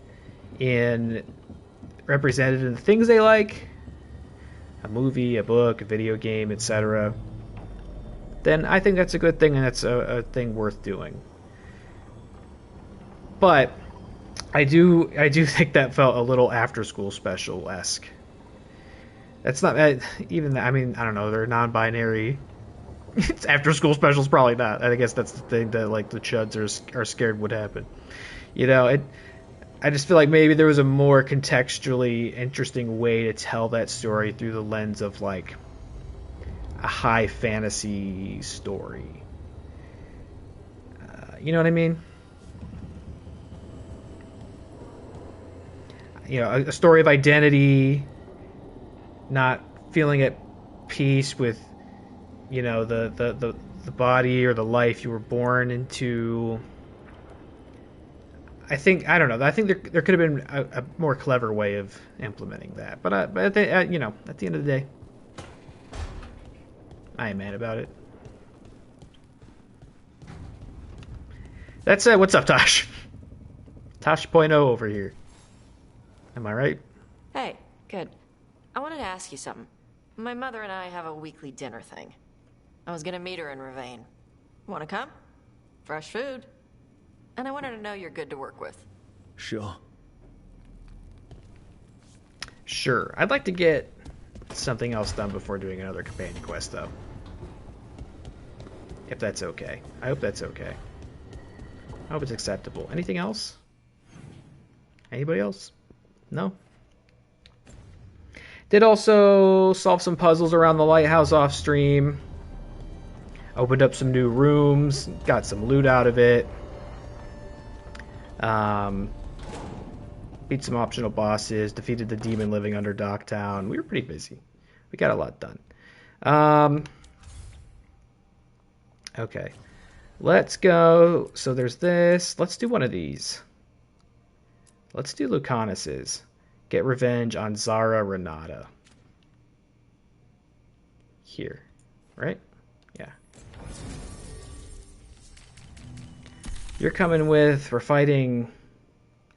represented in the things they like, a movie, a book, a video game, etc., then I think that's a good thing, and that's a thing worth doing. But I do think that felt a little After School Special-esque. That's not even that. I mean, I don't know. They're non-binary. After School Special's probably not. I guess that's the thing that like the chuds are scared would happen. I just feel like maybe there was a more contextually interesting way to tell that story through the lens of like a high fantasy story. You know what I mean? A story of identity, not feeling at peace with, the body or the life you were born into. I don't know. I think there could have been a more clever way of implementing that. But at the end of the day, I ain't mad about it. That said, what's up, Tosh? Tosh.0 over here. Am I right? Hey, good. I wanted to ask you something. My mother and I have a weekly dinner thing. I was gonna meet her in Ravane. Wanna come? Fresh food. And I wanted to know you're good to work with. Sure. Sure. I'd like to get something else done before doing another companion quest, though. If that's okay. I hope that's okay. I hope it's acceptable. Anything else? Anybody else? No? Did also solve some puzzles around the lighthouse off stream. Opened up some new rooms. Got some loot out of it. Beat some optional bosses. Defeated the demon living under Docktown. We were pretty busy. We got a lot done. Okay. Let's go. So there's this. Let's do one of these. Let's do Lucanus's. Get revenge on Zara Renata. Here. Right? Yeah. You're coming with... We're fighting...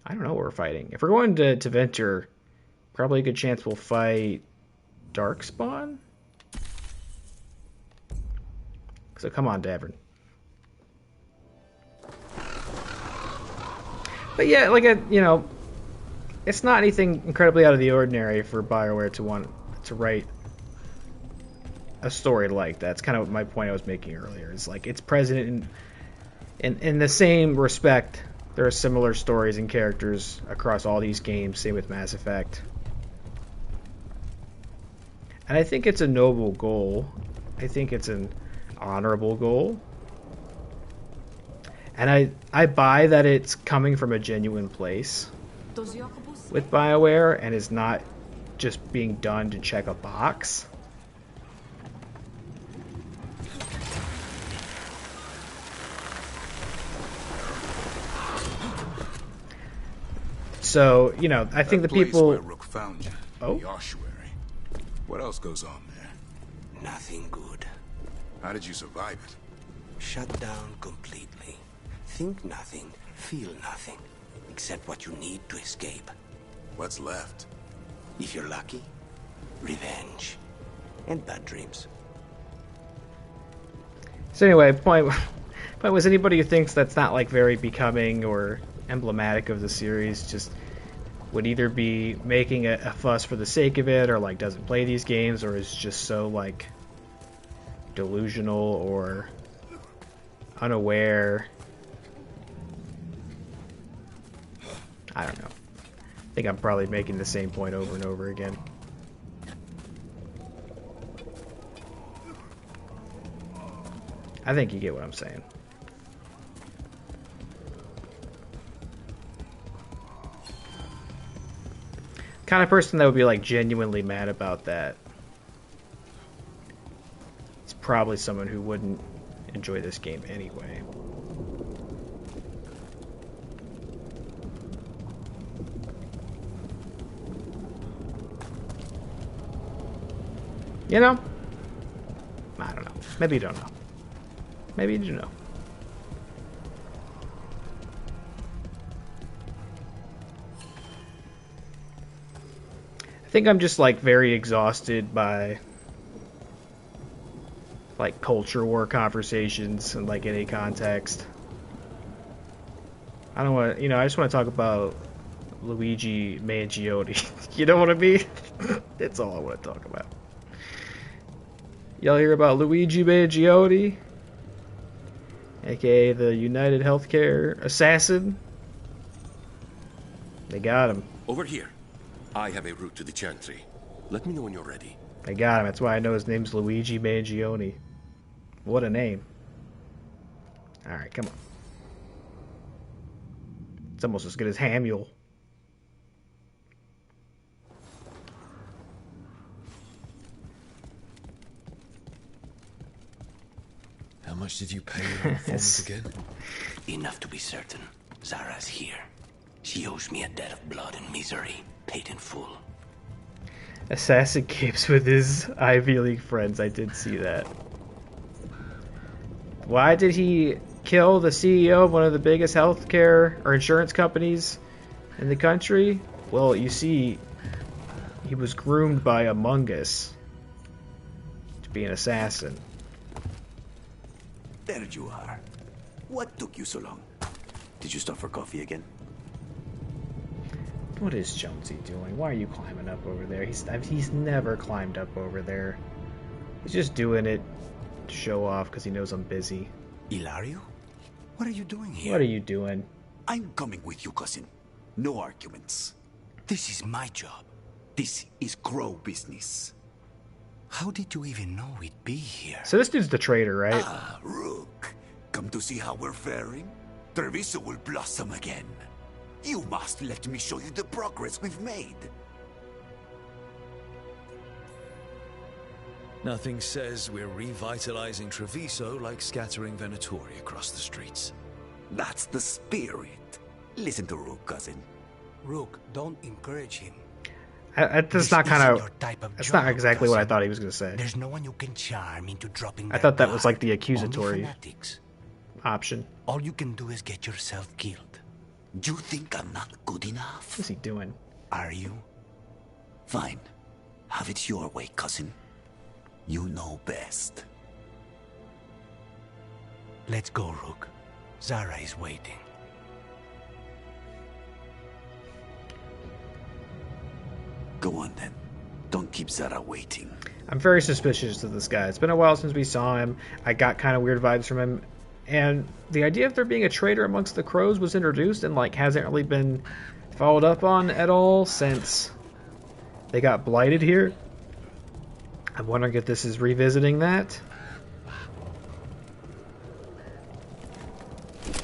I don't know what we're fighting. If we're going to Venture, probably a good chance we'll fight Darkspawn? So come on, Davern. But yeah, like it's not anything incredibly out of the ordinary for BioWare to want to write a story like that. That's kind of my point I was making earlier. It's like it's present in the same respect. There are similar stories and characters across all these games. Same with Mass Effect. And I think it's a noble goal. I think it's an honorable goal. And I buy that it's coming from a genuine place with BioWare and is not just being done to check a box. So, I think the people... Where Rook found you, the ossuary. What else goes on there? Nothing good. How did you survive it? Shut down completely. Think nothing, feel nothing, except what you need to escape. What's left? If you're lucky, revenge. And bad dreams. So anyway, point was, anybody who thinks that's not like very becoming or emblematic of the series just would either be making a fuss for the sake of it, or like doesn't play these games, or is just so like delusional or unaware. I don't know. I think I'm probably making the same point over and over again. I think you get what I'm saying. Kind of person that would be like genuinely mad about that. It's probably someone who wouldn't enjoy this game anyway. You know? I don't know. Maybe you don't know. Maybe you do know. I think I'm just like very exhausted by like culture war conversations in like any context. I don't want to, I just want to talk about Luigi Mangione. You know what I mean? That's all I want to talk about. Y'all hear about Luigi Mangione? AKA the United Healthcare assassin? They got him. Over here. I have a route to the Chantry. Let me know when you're ready. They got him. That's why I know his name's Luigi Mangione. What a name. Alright, come on. It's almost as good as Hamuel. How much did you pay your informant again? Enough to be certain. Zara's here. She owes me a debt of blood and misery, paid in full. Assassin keeps with his Ivy League friends. I did see that. Why did he kill the CEO of one of the biggest healthcare or insurance companies in the country? Well, you see, he was groomed by Among Us to be an assassin. There you are. What took you so long? Did you stop for coffee again? What is Jonesy doing? Why are you climbing up over there? He's never climbed up over there. He's just doing it to show off because he knows I'm busy. Ilario? What are you doing here? What are you doing? I'm coming with you, cousin. No arguments. This is my job. This is Crow business. How did you even know we'd be here? So this dude's the traitor, right? Ah, Rook. Come to see how we're faring? Treviso will blossom again. You must let me show you the progress we've made. Nothing says we're revitalizing Treviso like scattering Venatori across the streets. That's the spirit. Listen to Rook, cousin. Rook, don't encourage him. That's not kind of. That's not exactly what I thought he was going to say. There's no one you can charm into dropping. I thought that was like the accusatory option. All you can do is get yourself killed. You think I'm not good enough? What's he doing? Are you? Fine. Have it your way, cousin. You know best. Let's go, Rook. Zara is waiting. Go on, then. Don't keep Zara waiting. I'm very suspicious of this guy. It's been a while since we saw him. I got kind of weird vibes from him. And the idea of there being a traitor amongst the crows was introduced and like hasn't really been followed up on at all since they got blighted here. I'm wondering if this is revisiting that.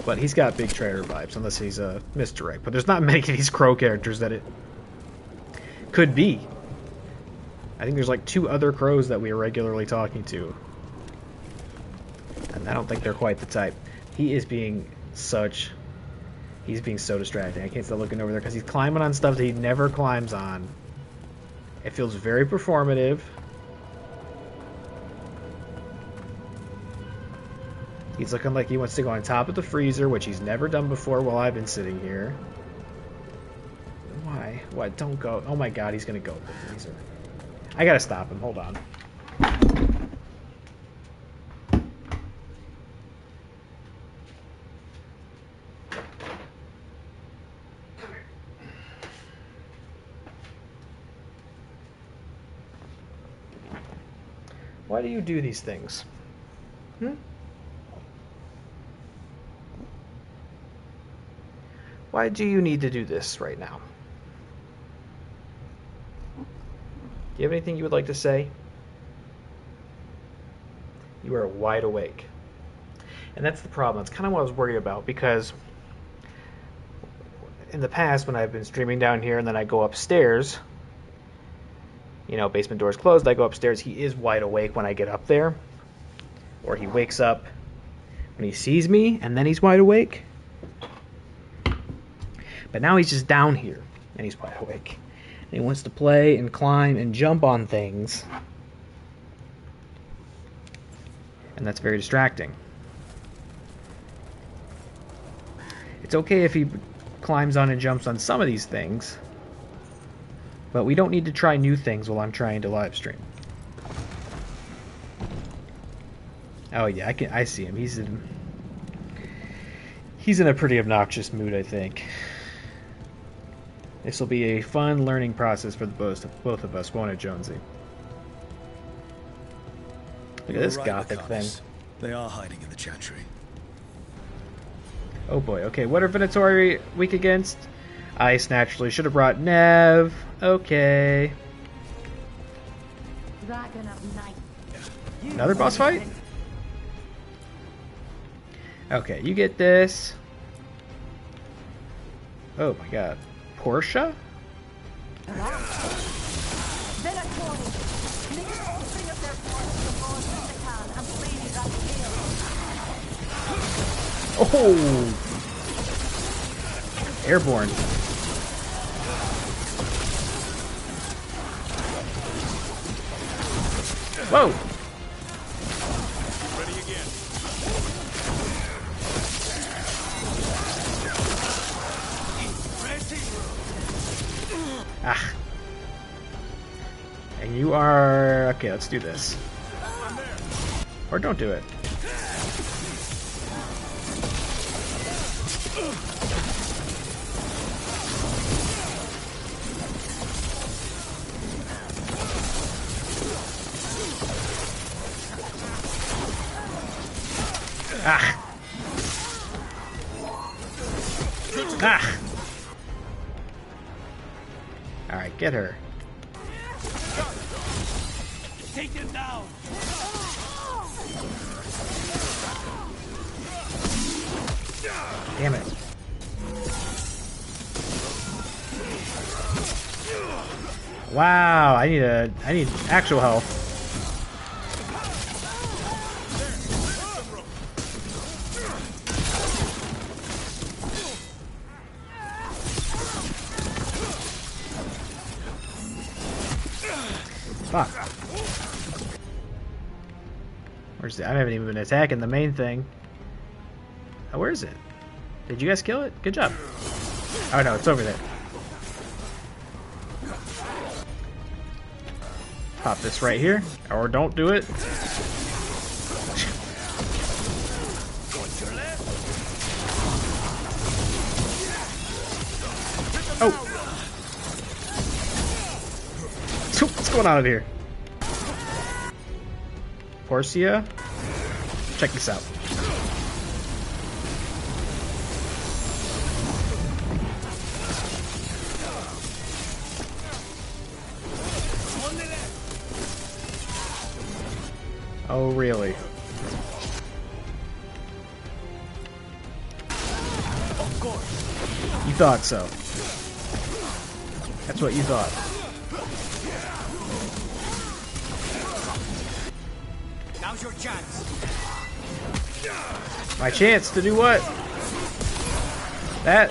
But he's got big traitor vibes, unless he's a misdirect. But there's not many of these crow characters that it could be. I think there's like 2 other crows that we are regularly talking to. And I don't think they're quite the type. He's being so distracting. I can't stop looking over there because he's climbing on stuff that he never climbs on. It feels very performative. He's looking like he wants to go on top of the freezer, which he's never done before while I've been sitting here. Why? What? Don't go. Oh my god, he's gonna go with the freezer. I gotta stop him. Hold on. Why do you do these things? Hmm? Why do you need to do this right now? Do you have anything you would like to say? You are wide awake. And that's the problem. That's kind of what I was worried about, because in the past when I've been streaming down here and then I go upstairs, you know, basement door's closed, I go upstairs, he is wide awake when I get up there. Or he wakes up when he sees me and then he's wide awake. But now he's just down here and he's wide awake. And he wants to play and climb and jump on things. And that's very distracting. It's okay if he climbs on and jumps on some of these things, but we don't need to try new things while I'm trying to live stream. Oh yeah, I see him. He's in a pretty obnoxious mood, I think. This will be a fun learning process for both of us, won't it, Jonesy? Look at this gothic thing. They are hiding in the chantry. Oh boy, okay, what are Venatori weak against? Ice, naturally. Should have brought Nev. Okay. Another boss fight? Okay, you get this. Oh my god. Portia? Oh! Airborne. Whoa! Ready again. Ah. And you are... Okay, let's do this. Or don't do it. Ah! Ah! Alright, get her. Take him down. Damn it. Wow, I need actual health. Fuck. Where's the... I haven't even been attacking the main thing. Oh, where is it? Did you guys kill it? Good job. Oh no, it's over there. Pop this right here. Or don't do it. Oh! What's going on in here? Portia? Check this out. Oh, really? Of course. You thought so. That's what you thought. Now's your chance. My chance to do what? That.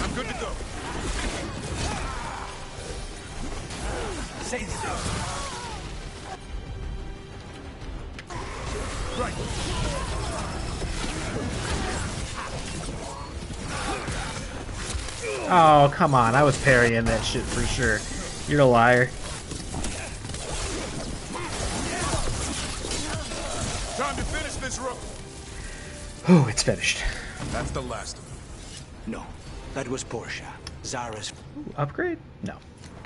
I'm good to go. Say this. Right. Oh, come on. I was parrying that shit for sure. You're a liar. Time to finish this rope. Oh, it's finished. That's the last of them. No, that was Portia, Zara's Upgrade? No.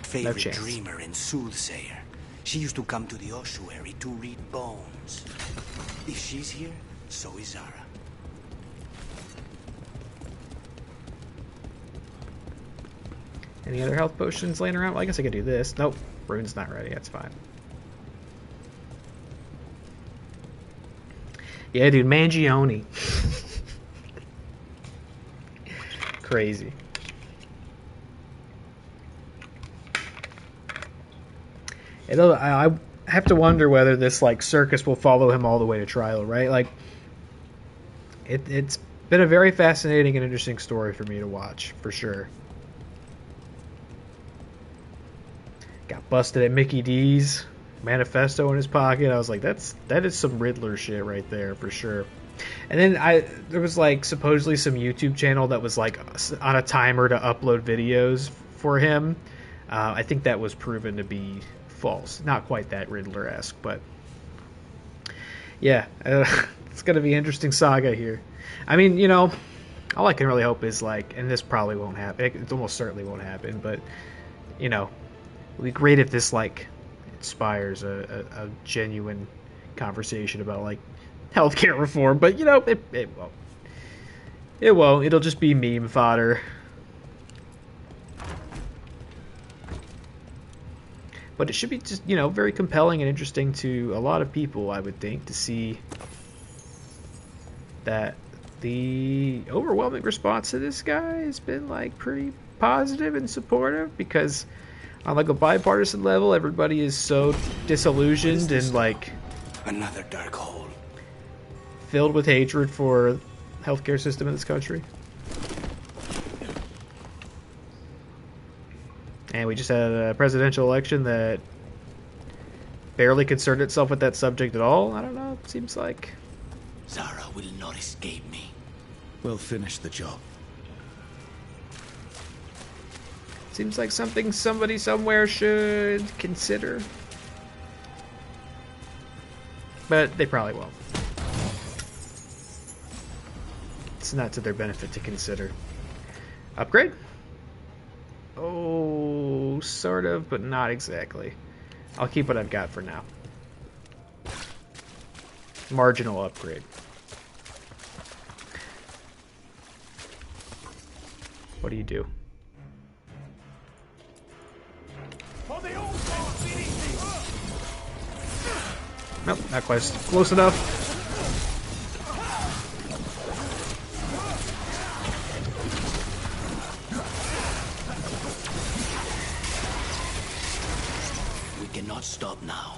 favorite chance. dreamer and soothsayer. She used to come to the ossuary to read bones. If she's here, so is Zara. Any other health potions laying around? Well, I guess I could do this. Nope. Rune's not ready. That's fine. Yeah, dude. Mangione. Crazy. I have to wonder whether this like circus will follow him all the way to trial, right? Like, it's been a very fascinating and interesting story for me to watch, for sure. Got busted at Mickey D's, manifesto in his pocket. I was like, that is some Riddler shit right there, for sure. And then there was like supposedly some YouTube channel that was like on a timer to upload videos for him. I think that was proven to be false. Not quite that Riddler-esque, but yeah, it's gonna be an interesting saga here. I mean, you know, all I can really hope is like, and this probably won't happen. It almost certainly won't happen, but you know, it'd be great if this like inspires a genuine conversation about like healthcare reform. But you know, it won't. It won't. It'll just be meme fodder. But it should be just, you know, very compelling and interesting to a lot of people, I would think, to see that the overwhelming response to this guy has been like pretty positive and supportive, because on like a bipartisan level, everybody is so disillusioned and like another dark hole, filled with hatred for the healthcare system in this country. And we just had a presidential election that barely concerned itself with that subject at all. I don't know, it seems like. Zara will not escape me. We'll finish the job. Seems like something somebody somewhere should consider. But they probably won't. It's not to their benefit to consider. Upgrade? Oh, sort of, but not exactly. I'll keep what I've got for now. Marginal upgrade. What do you do? Nope, not quite close enough. Cannot stop now.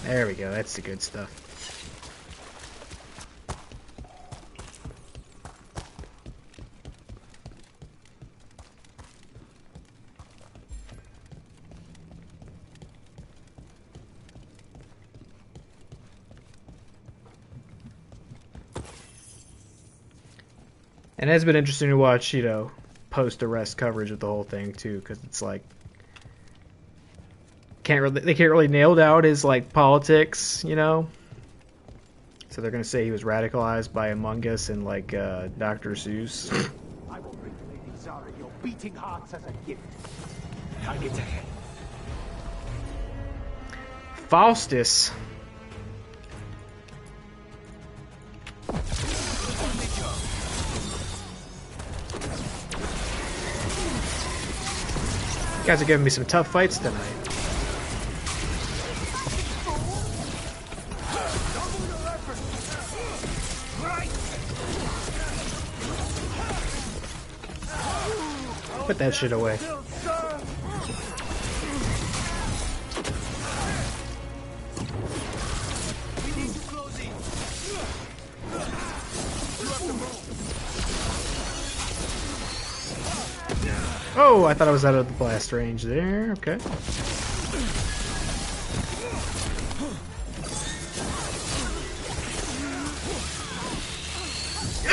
There we go, that's the good stuff. And it has been interesting to watch, you know, post-arrest coverage of the whole thing too, because it's like they can't really nail down his like politics, you know. So they're gonna say he was radicalized by Among Us and like Dr. Seuss. I will bring Lady Zara your beating hearts as a gift. Target ahead. Faustus. You guys are giving me some tough fights tonight. Put that shit away. Oh, I thought I was out of the blast range there. Okay.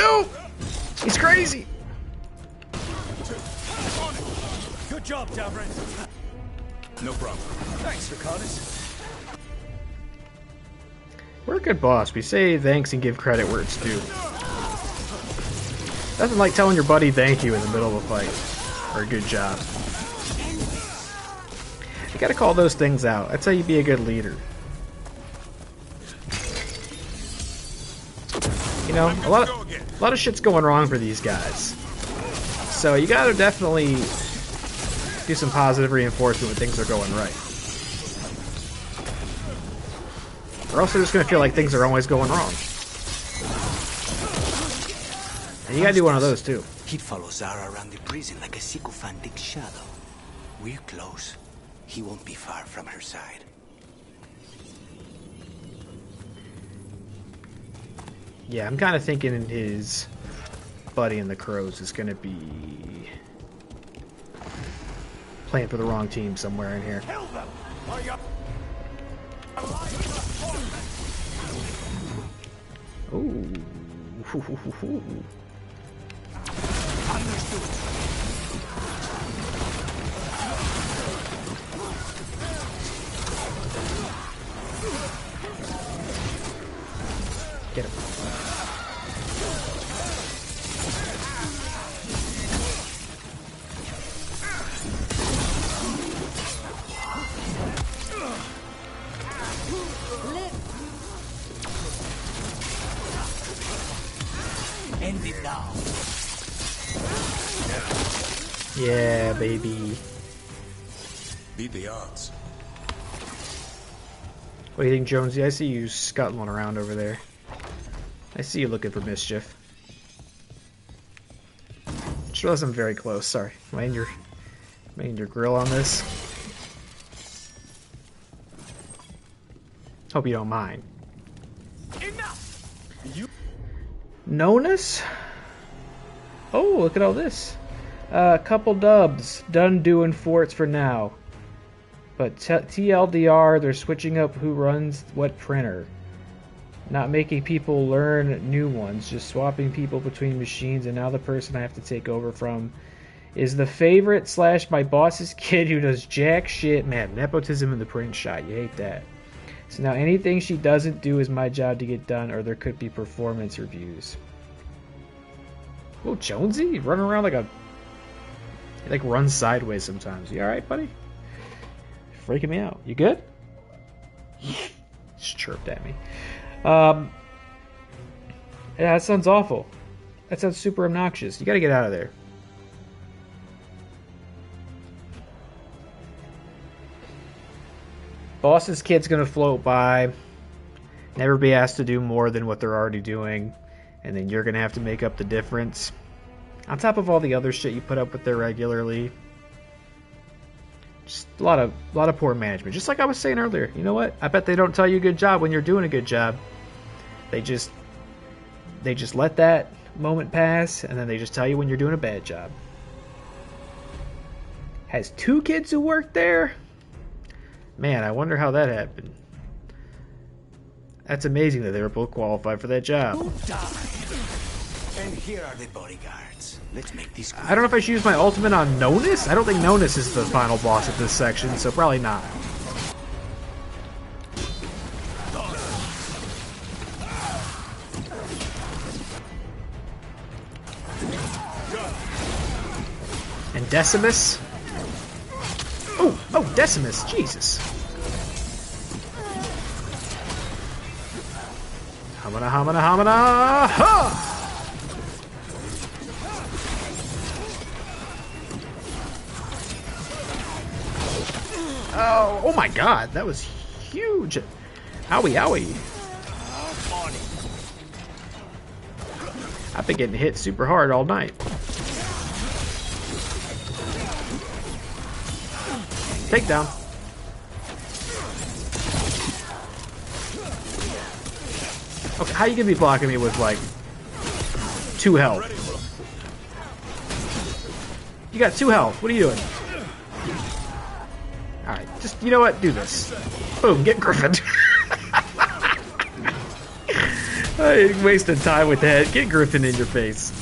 No! He's crazy! Good job, Davrin. No problem. Thanks, Ricardas. We're a good boss. We say thanks and give credit where it's due. Nothing like telling your buddy thank you in the middle of a fight. Or a good job. You gotta call those things out. That's how you be a good leader. You know, a lot of shit's going wrong for these guys. So you gotta definitely do some positive reinforcement when things are going right. Or else they're just gonna feel like things are always going wrong. And you gotta do one of those too. He'd follow Zara around the prison like a sycophantic shadow. We're close. He won't be far from her side. Yeah, I'm kind of thinking his buddy in the Crows is gonna be playing for the wrong team somewhere in here. Kill them! Or you're Ooh. Get him. End it now. Yeah, baby. Beat the odds. What do you think, Jonesy? I see you scuttling around over there. I see you looking for mischief. Just realized I'm very close. Sorry. Am I in your grill on this? Hope you don't mind. Nonus? Oh, look at all this. Couple dubs. Done doing forts for now. But TLDR, they're switching up who runs what printer. Not making people learn new ones, just swapping people between machines, and now the person I have to take over from is the favorite / my boss's kid who does jack shit. Man, nepotism in the print shot. You hate that. So now anything she doesn't do is my job to get done, or there could be performance reviews. Oh, Jonesy? You running around like a... He like runs sideways sometimes. You alright, buddy? You're freaking me out. You good? Just chirped at me. Yeah, that sounds awful. That sounds super obnoxious. You gotta get out of there. Boss's kid's gonna float by, never be asked to do more than what they're already doing, and then you're gonna have to make up the difference. On top of all the other shit you put up with there regularly. Just a lot of poor management. Just like I was saying earlier. You know what? I bet they don't tell you good job when you're doing a good job. They just let that moment pass, and then they just tell you when you're doing a bad job. Has 2 kids who work there? Man, I wonder how that happened. That's amazing that they were both qualified for that job. Who died? And here are the bodyguards. Let's make this quick. I don't know if I should use my ultimate on Nonus. I don't think Nonus is the final boss of this section, so probably not. And Decimus. Oh, Decimus, Jesus. Hamana, hamana, hamana, ha! Oh my god, that was huge. Owie, owie. I've been getting hit super hard all night. Takedown. Okay, how you gonna be blocking me with like 2 health? You got 2 health. What are you doing? Alright, just, you know what? Do this. Boom, get griffined. I ain't wasting time with that. Get Griffin in your face.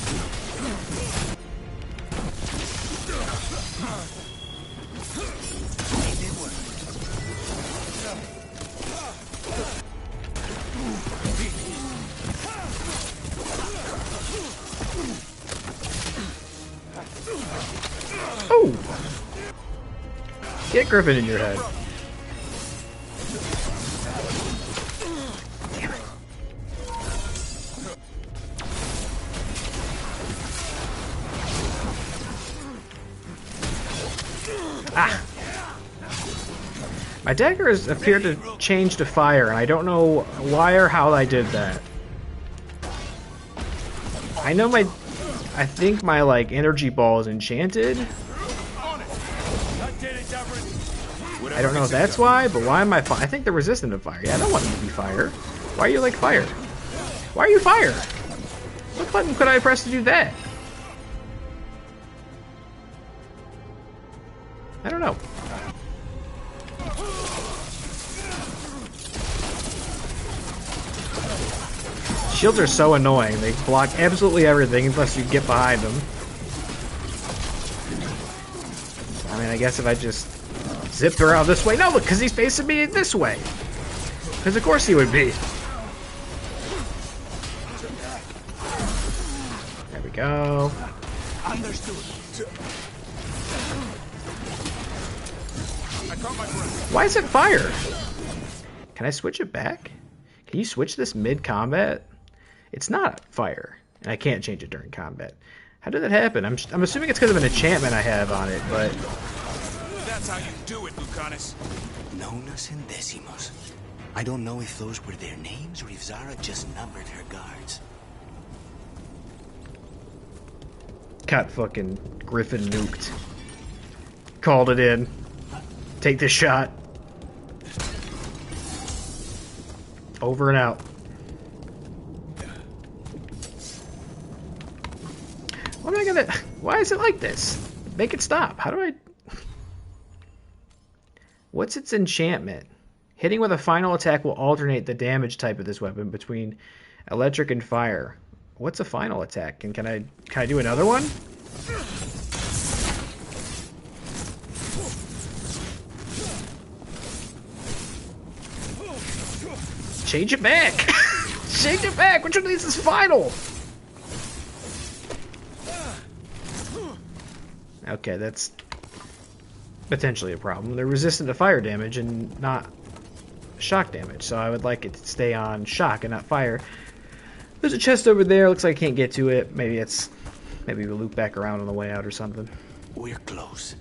Oh! Get Griffin in your head. Ah! My dagger has appeared to change to fire, and I don't know why or how I did that. I know I think my, like, energy ball is enchanted. I don't know if that's why, but why am I I think they're resistant to fire. Yeah, I don't want them to be fire. Why are you like fire? Why are you fire? What button could I press to do that? I don't know. Shields are so annoying. They block absolutely everything unless you get behind them. I mean, I guess if I just zipped around this way. No, look, because he's facing me this way. Because of course he would be. There we go. Understood. Why is it fire? Can I switch it back? Can you switch this mid-combat? It's not fire, and I can't change it during combat. How did that happen? I'm assuming it's because of an enchantment I have on it, but... That's how you do it, Lucanus. Nonas and Decimos. I don't know if those were their names or if Zara just numbered her guards. Got fucking Griffin nuked. Called it in. Take this shot. Over and out. What am I gonna... Why is it like this? Make it stop. How do I... What's its enchantment? Hitting with a final attack will alternate the damage type of this weapon between electric and fire. What's a final attack? And can I do another one? Change it back! Change it back! Which one of these is final? Okay, that's potentially a problem. They're resistant to fire damage and not shock damage, so I would like it to stay on shock and not fire. There's a chest over there. Looks like I can't get to it. Maybe we'll loop back around on the way out or something. We're close.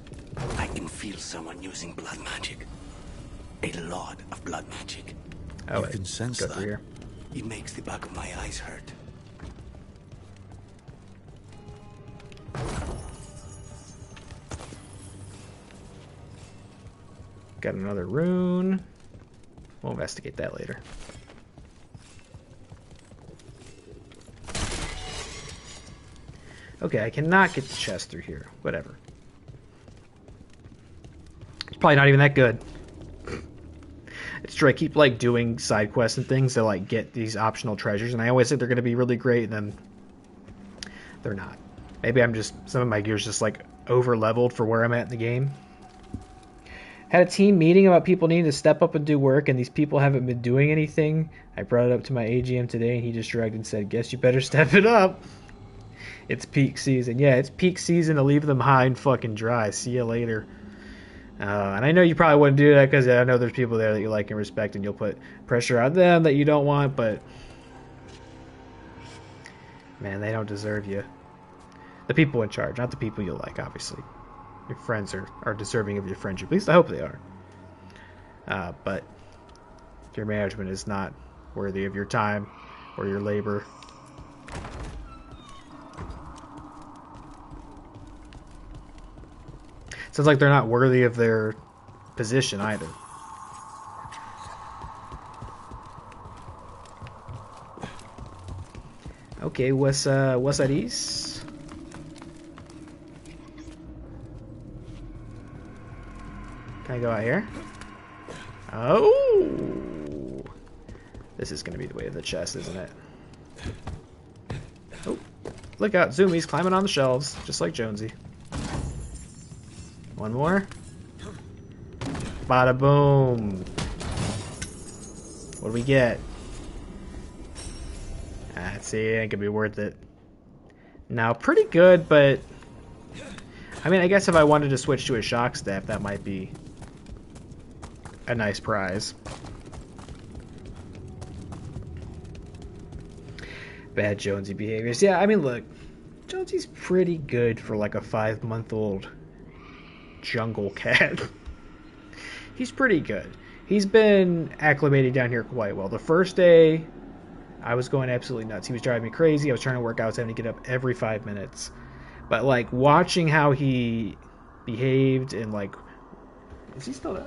I can feel someone using blood magic. A lot of blood magic. Oh, you can sense that. Here. It makes the back of my eyes hurt. Got another rune. We'll investigate that later. Okay, I cannot get the chest through here. Whatever. It's probably not even that good. It's true, I keep like doing side quests and things to like get these optional treasures, and I always think they're gonna be really great, and then they're not. Maybe I'm just, some of my gear's just like over leveled for where I'm at in the game. Had a team meeting about people needing to step up and do work, and these people haven't been doing anything. I brought it up to my AGM today, and he just shrugged and said, "Guess you better step it up." It's peak season. Yeah, it's peak season to leave them high and fucking dry. See you later. And I know you probably wouldn't do that because I know there's people there that you like and respect, and you'll put pressure on them that you don't want, but man, they don't deserve you. The people in charge, not the people you like, obviously. Your friends are deserving of your friendship. At least I hope they are. But if your management is not worthy of your time or your labor, sounds like they're not worthy of their position either. Okay, what's that east? Can I go out here? Oh! This is going to be the way of the chest, isn't it? Oh, look out, Zoomies climbing on the shelves, just like Jonesy. One more. Bada boom. What do we get? See, it ain't gonna be worth it. Now, pretty good, but I mean, I guess if I wanted to switch to a shock staff, that might be a nice prize. Bad Jonesy behaviors. Yeah, I mean, look, Jonesy's pretty good for like a 5-month-old jungle cat. He's pretty good. He's been acclimated down here quite well. The first day, I was going absolutely nuts. He was driving me crazy. I was trying to work out. I was having to get up every 5 minutes. But, like, watching how he behaved and, like... Is he still there?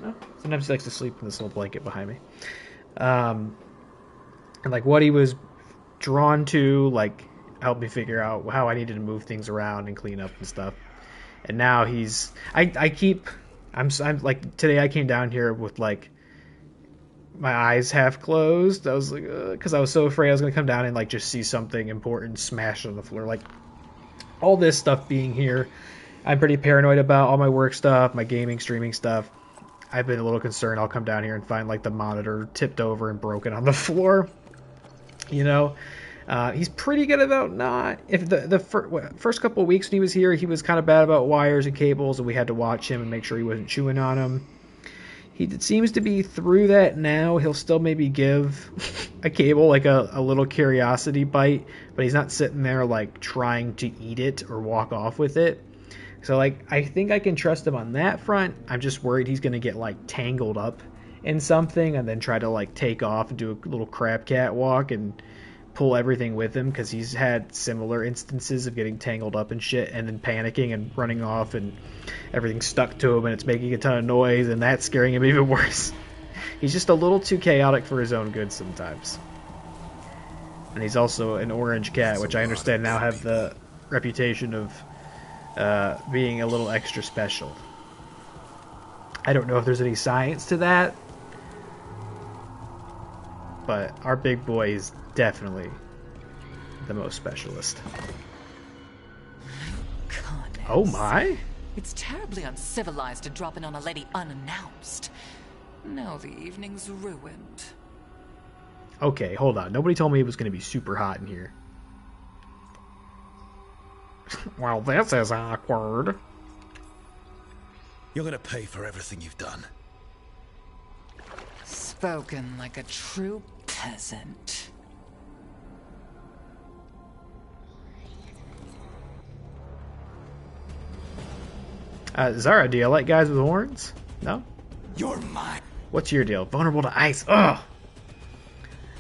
No? Sometimes he likes to sleep in this little blanket behind me. And, like, what he was drawn to, like, helped me figure out how I needed to move things around and clean up and stuff. And now he's... I'm like, today I came down here with, like, my eyes half closed. I was like, because I was so afraid I was going to come down and, like, just see something important smashed on the floor. Like, all this stuff being here, I'm pretty paranoid about all my work stuff, my gaming, streaming stuff. I've been a little concerned I'll come down here and find, like, the monitor tipped over and broken on the floor. You know? He's pretty good about not. If the first couple of weeks when he was here, he was kind of bad about wires and cables, and we had to watch him and make sure he wasn't chewing on them. He seems to be through that now. He'll still maybe give a cable like a little curiosity bite, but he's not sitting there like trying to eat it or walk off with it. So like I think I can trust him on that front. I'm just worried he's gonna get like tangled up in something and then try to like take off and do a little crab cat walk and pull everything with him, because he's had similar instances of getting tangled up and shit and then panicking and running off and everything stuck to him and it's making a ton of noise and that's scaring him even worse. He's just a little too chaotic for his own good sometimes. And he's also an orange cat, which I understand now have the reputation of being a little extra special. I don't know if there's any science to that, but our big boy is definitely the most specialist. Goodness. Oh my! It's terribly uncivilized to drop in on a lady unannounced. Now the evening's ruined. Okay, hold on. Nobody told me it was going to be super hot in here. Well, this is awkward. You're going to pay for everything you've done. Spoken like a true peasant. Zara, do you like guys with horns? No? You're mine. What's your deal? Vulnerable to ice. Ugh!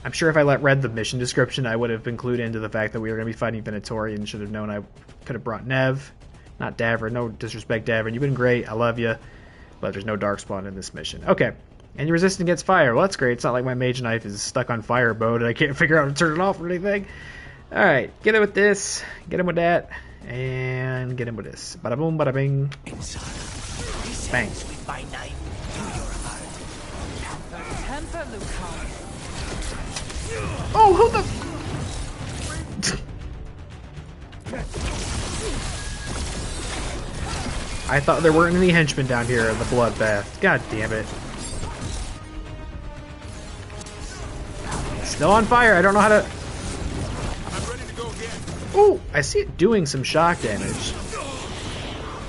I'm sure if I read the mission description, I would have included into the fact that we were going to be fighting Venatori and should have known I could have brought Nev. Not Davrin. No disrespect, Davrin. You've been great. I love you. But there's no Darkspawn in this mission. Okay. And you're resistant against fire. Well, that's great. It's not like my mage knife is stuck on fire mode and I can't figure out how to turn it off or anything. Alright. Get him with this. Get him with that. And get him with this. Bada boom, bada bing. Bang. My knife to your heart. Temper, Lucan. Oh, who the... I thought there weren't any henchmen down here in the Bloodbath. God damn it. Still on fire. I don't know how to... Ooh, I see it doing some shock damage.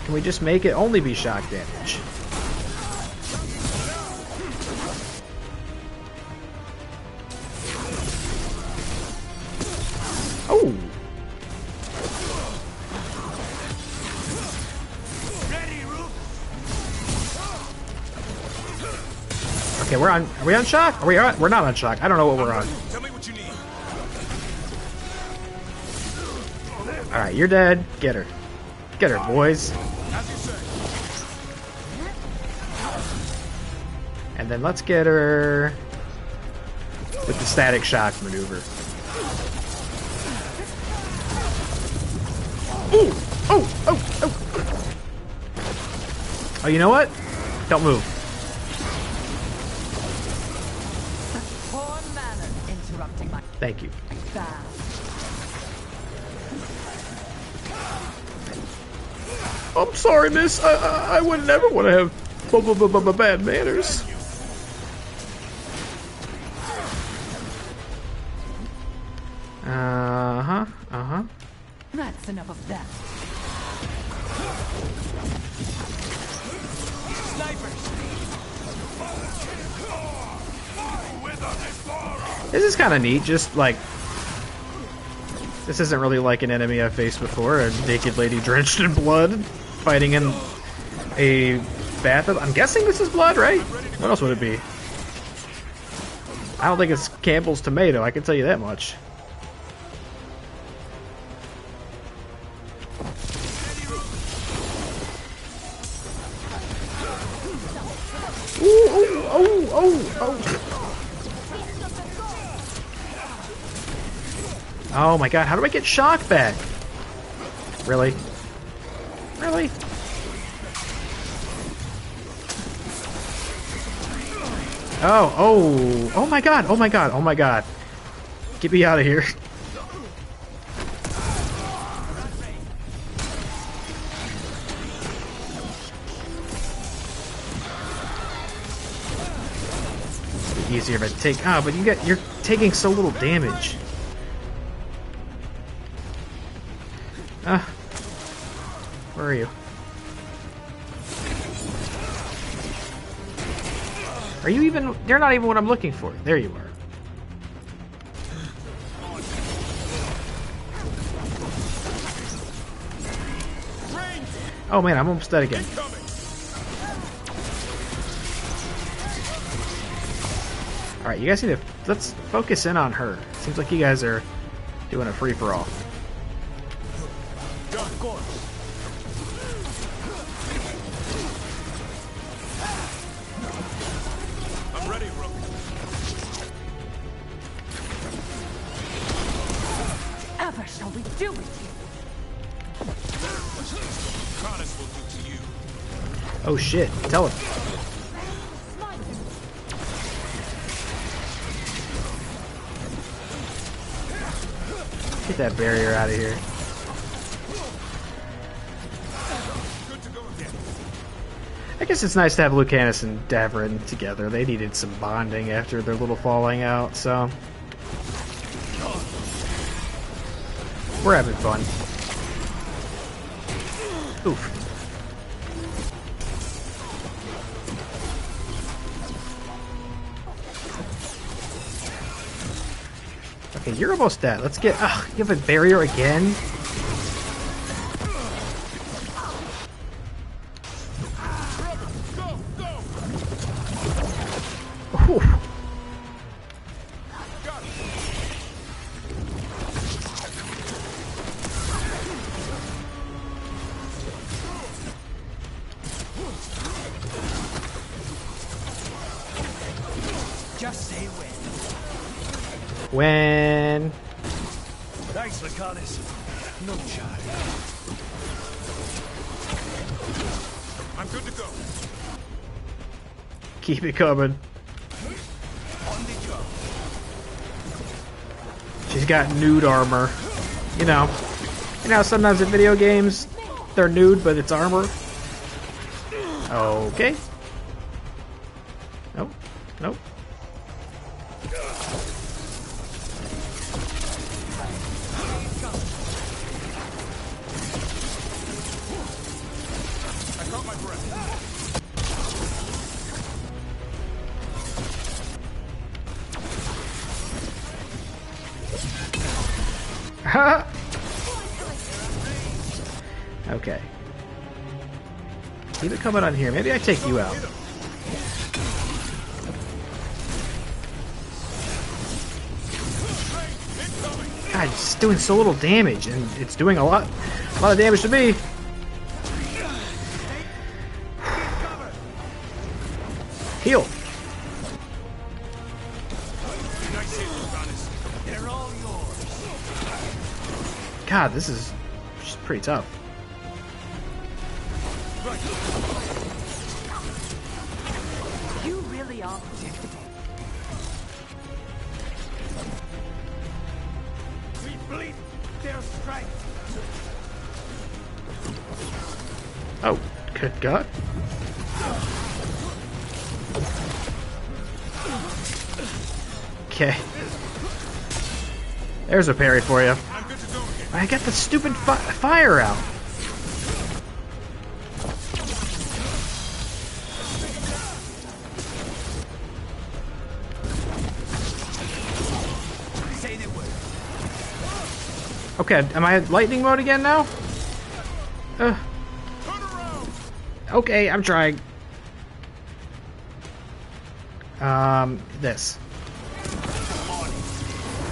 Can we just make it only be shock damage? Oh! Okay, we're on. Are we on shock? Are we on? We're not on shock. I don't know what we're on. Tell me what you need. All right, you're dead. Get her. Get her, boys. And then let's get her with the static shock maneuver. Ooh! Oh! Oh! Oh! Oh, you know what? Don't move. Poor manner interrupting my Thank you. bath. I'm sorry, miss. I would never want to have bad manners. That's enough of that. This is kind of neat, just like... This isn't really like an enemy I've faced before, a naked lady drenched in blood, fighting in a bathtub. I'm guessing this is blood, right? What else would it be? I don't think it's Campbell's tomato, I can tell you that much. Ooh, oh. Oh my god, how do I get shock back? Really? Really? Oh my god, oh my god. Get me out of here. Easier to take. Ah, but you're taking so little damage. Where are you? Are you even? You're not even what I'm looking for. There you are. Oh man, I'm almost dead again. Alright, you guys need to... Let's focus in on her. Seems like you guys are doing a free-for-all. I'm ready, bro. Ever shall we do with you? Connors will do to you. Oh shit, tell him. Get that barrier out of here. I guess it's nice to have Lucanus and Davrin together. They needed some bonding after their little falling out, so... We're having fun. Oof. Okay, you're almost dead. Let's get... Ugh, you have a barrier again? Ooh. Just say when. When... Thanks, Lucanus. No charge. I'm good to go. Keep it coming. On the job. She's got nude armor. You know sometimes in video games, they're nude, but it's armor. Okay. Nope. Nope. I caught my breath. Okay. Keep it coming on here. Maybe I take you out. God, it's doing so little damage, and it's doing a lot of damage to me. Heal. God, this is just pretty tough. You really are predictable. Oh, good God. Okay. There's a parry for you. I got the stupid fire out. Okay, am I at lightning mode again now? Okay, I'm trying. This.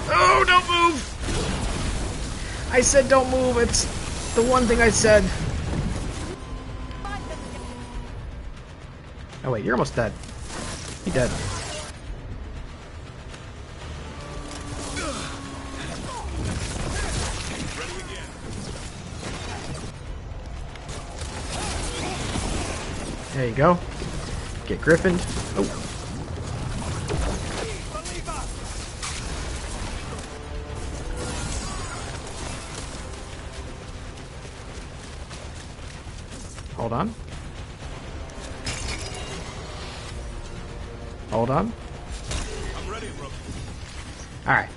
Oh, don't move! I said don't move, it's the one thing I said. Oh wait, you're almost dead. You dead. There you go. Get griffined. Oh. Hold on. Hold on. I'm ready, bro. Alright.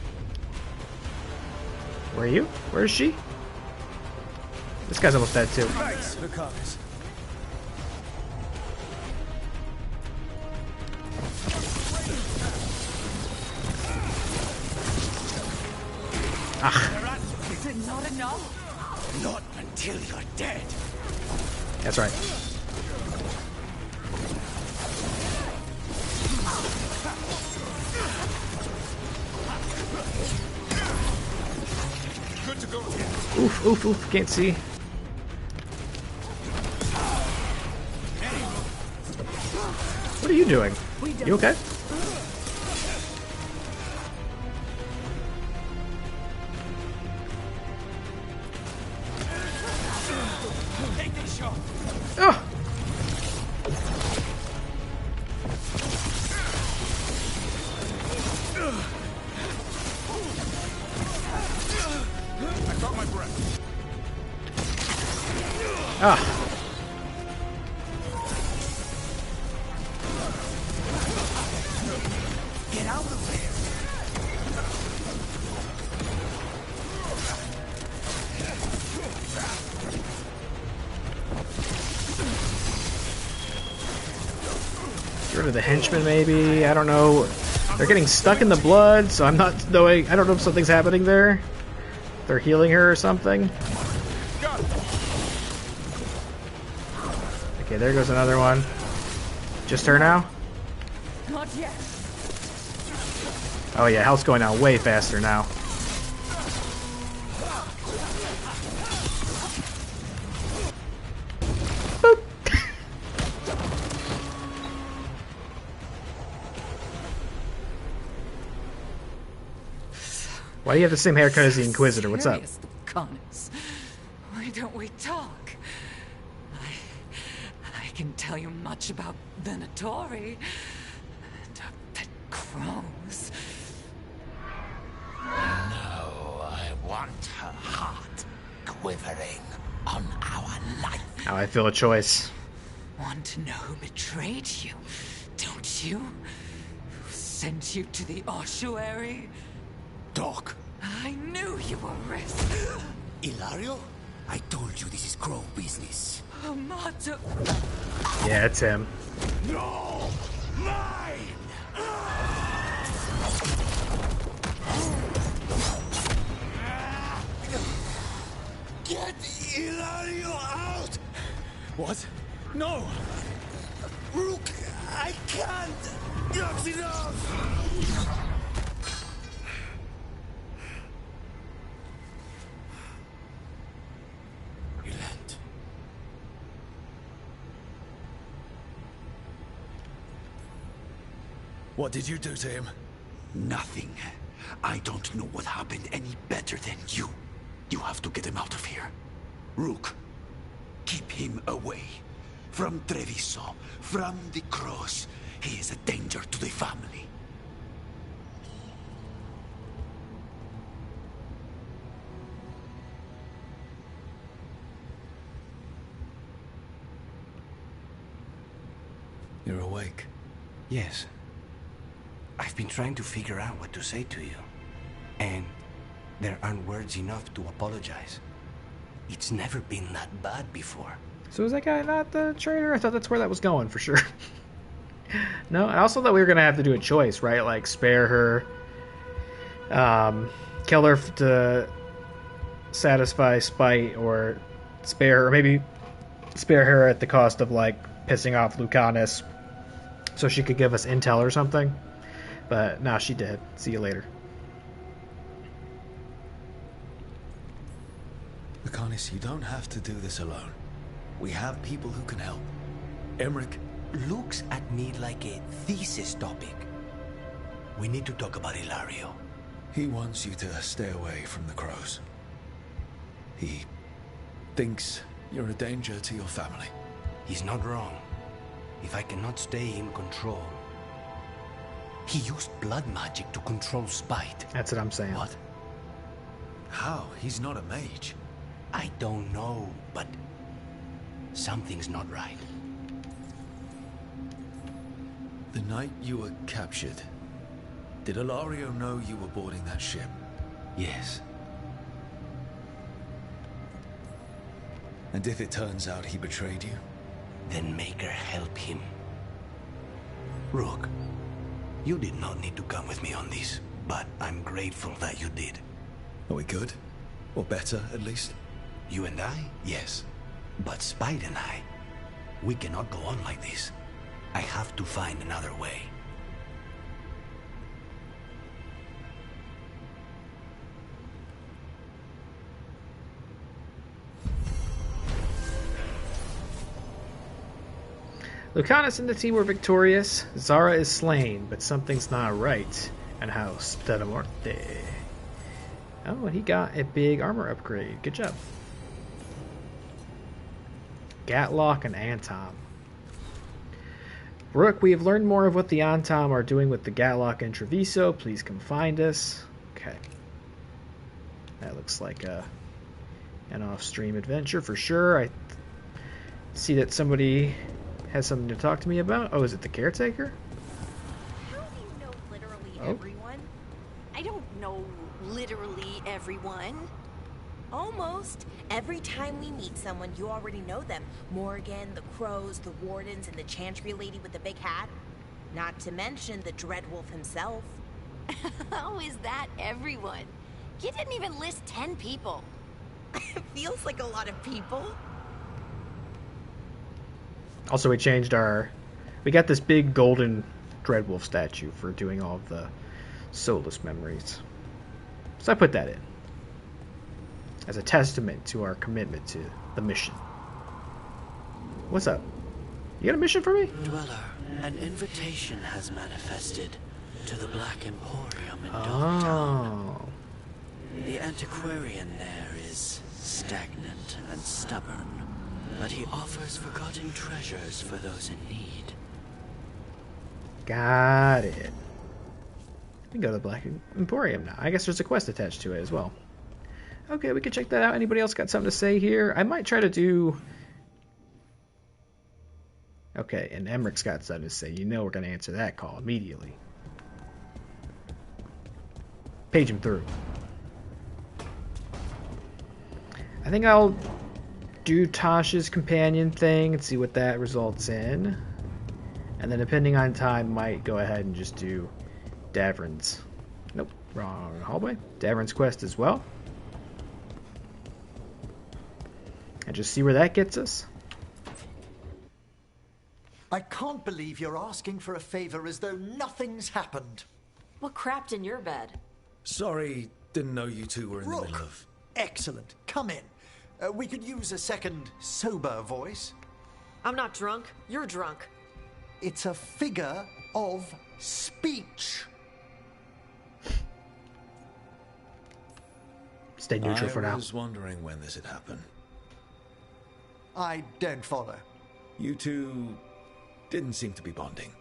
Where are you? Where is she? This guy's almost dead too. Thanks, Lucanus. Is it not enough? Not until you're dead. That's right. Good to go. Oof, oof, oof. Can't see. What are you doing? You okay? Oh. I caught my breath. Ah. Get out of there. Get rid of the henchmen, maybe. I don't know. They're getting stuck in the blood, so I'm not knowing. I don't know if something's happening there. They're healing her or something. Okay, there goes another one. Just her now? Not yet. Oh yeah, health's going down way faster now. Boop. Why do you have the same haircut as the Inquisitor? What's up? Serious, Lucanus. Why don't we talk? I can tell you much about Venatori and our pet crows. No, I want her heart quivering on our life. How I feel a choice. Want to know who betrayed you, don't you? Who sent you to the ossuary? Doc. I knew you were risk. Ilario? I told you this is Crow business. Amato. Yeah, it's him. No! Mine! Get Ilario out! What? No! Rook, I can't! Not enough! Relent. What did you do to him? Nothing. I don't know what happened any better than you. You have to get him out of here. Rook, keep him away. From Treviso, from the cross. He is a danger to the family. You're awake. Yes. I've been trying to figure out what to say to you. And there aren't words enough to apologize. It's never been that bad before. So is that guy not the traitor? I thought that's where that was going for sure. No, I also thought we were going to have to do a choice, right? Like spare her, kill her to satisfy spite, or spare her, maybe spare her at the cost of like pissing off Lucanus so she could give us intel or something. But no, she did. See you later. Lucanus, you don't have to do this alone. We have people who can help. Emmerich looks at me like a thesis topic. We need to talk about Ilario. He wants you to stay away from the crows. He thinks you're a danger to your family. He's not wrong. If I cannot stay in control. He used blood magic to control spite. That's what I'm saying. What? How? He's not a mage. I don't know, but something's not right. The night you were captured, did Ilario know you were boarding that ship? Yes. And if it turns out he betrayed you? Then make her help him. Rook, you did not need to come with me on this, but I'm grateful that you did. Are we good? Or better, at least? You and I? Yes. But Spite and I, we cannot go on like this. I have to find another way. Lucanus and the team were victorious. Zara is slain, but something's not right. And House de la Muerte. Oh, and he got a big armor upgrade. Good job. Gatlock and Antom. Rook, we have learned more of what the Antom are doing with the Gatlock and Treviso. Please come find us. Okay. That looks like an off-stream adventure for sure. I see that somebody has something to talk to me about. Oh, is it the caretaker? How do you know literally everyone? I don't know literally everyone. Almost. Every time we meet someone, you already know them. Morgan, the Crows, the Wardens, and the Chantry lady with the big hat. Not to mention the Dreadwolf himself. How is that everyone? You didn't even list 10 people. It feels like a lot of people. Also, we changed we got this big golden Dreadwolf statue for doing all of the Solus memories. So I put that in as a testament to our commitment to the mission. What's up? You got a mission for me? Dweller, an invitation has manifested to the Black Emporium in Dogtown. The antiquarian there is stagnant and stubborn, but he offers forgotten treasures for those in need. Got it. We can go to the Black Emporium now. I guess there's a quest attached to it as well. Okay, we can check that out. Anybody else got something to say here? I might try to do... Okay, and Emmerich's got something to say. You know we're going to answer that call immediately. Page him through. I think I'll do Tasha's companion thing and see what that results in. And then depending on time, might go ahead and just do Davrin's. Nope, wrong hallway. Davrin's quest as well. And just see where that gets us. I can't believe you're asking for a favor as though nothing's happened. What crapped in your bed? Sorry, didn't know you two were in the middle of... Excellent. Come in. We could use a second sober voice. I'm not drunk. You're drunk. It's a figure of speech. Stay neutral for now. I was wondering when this had happened. I don't follow. You two didn't seem to be bonding.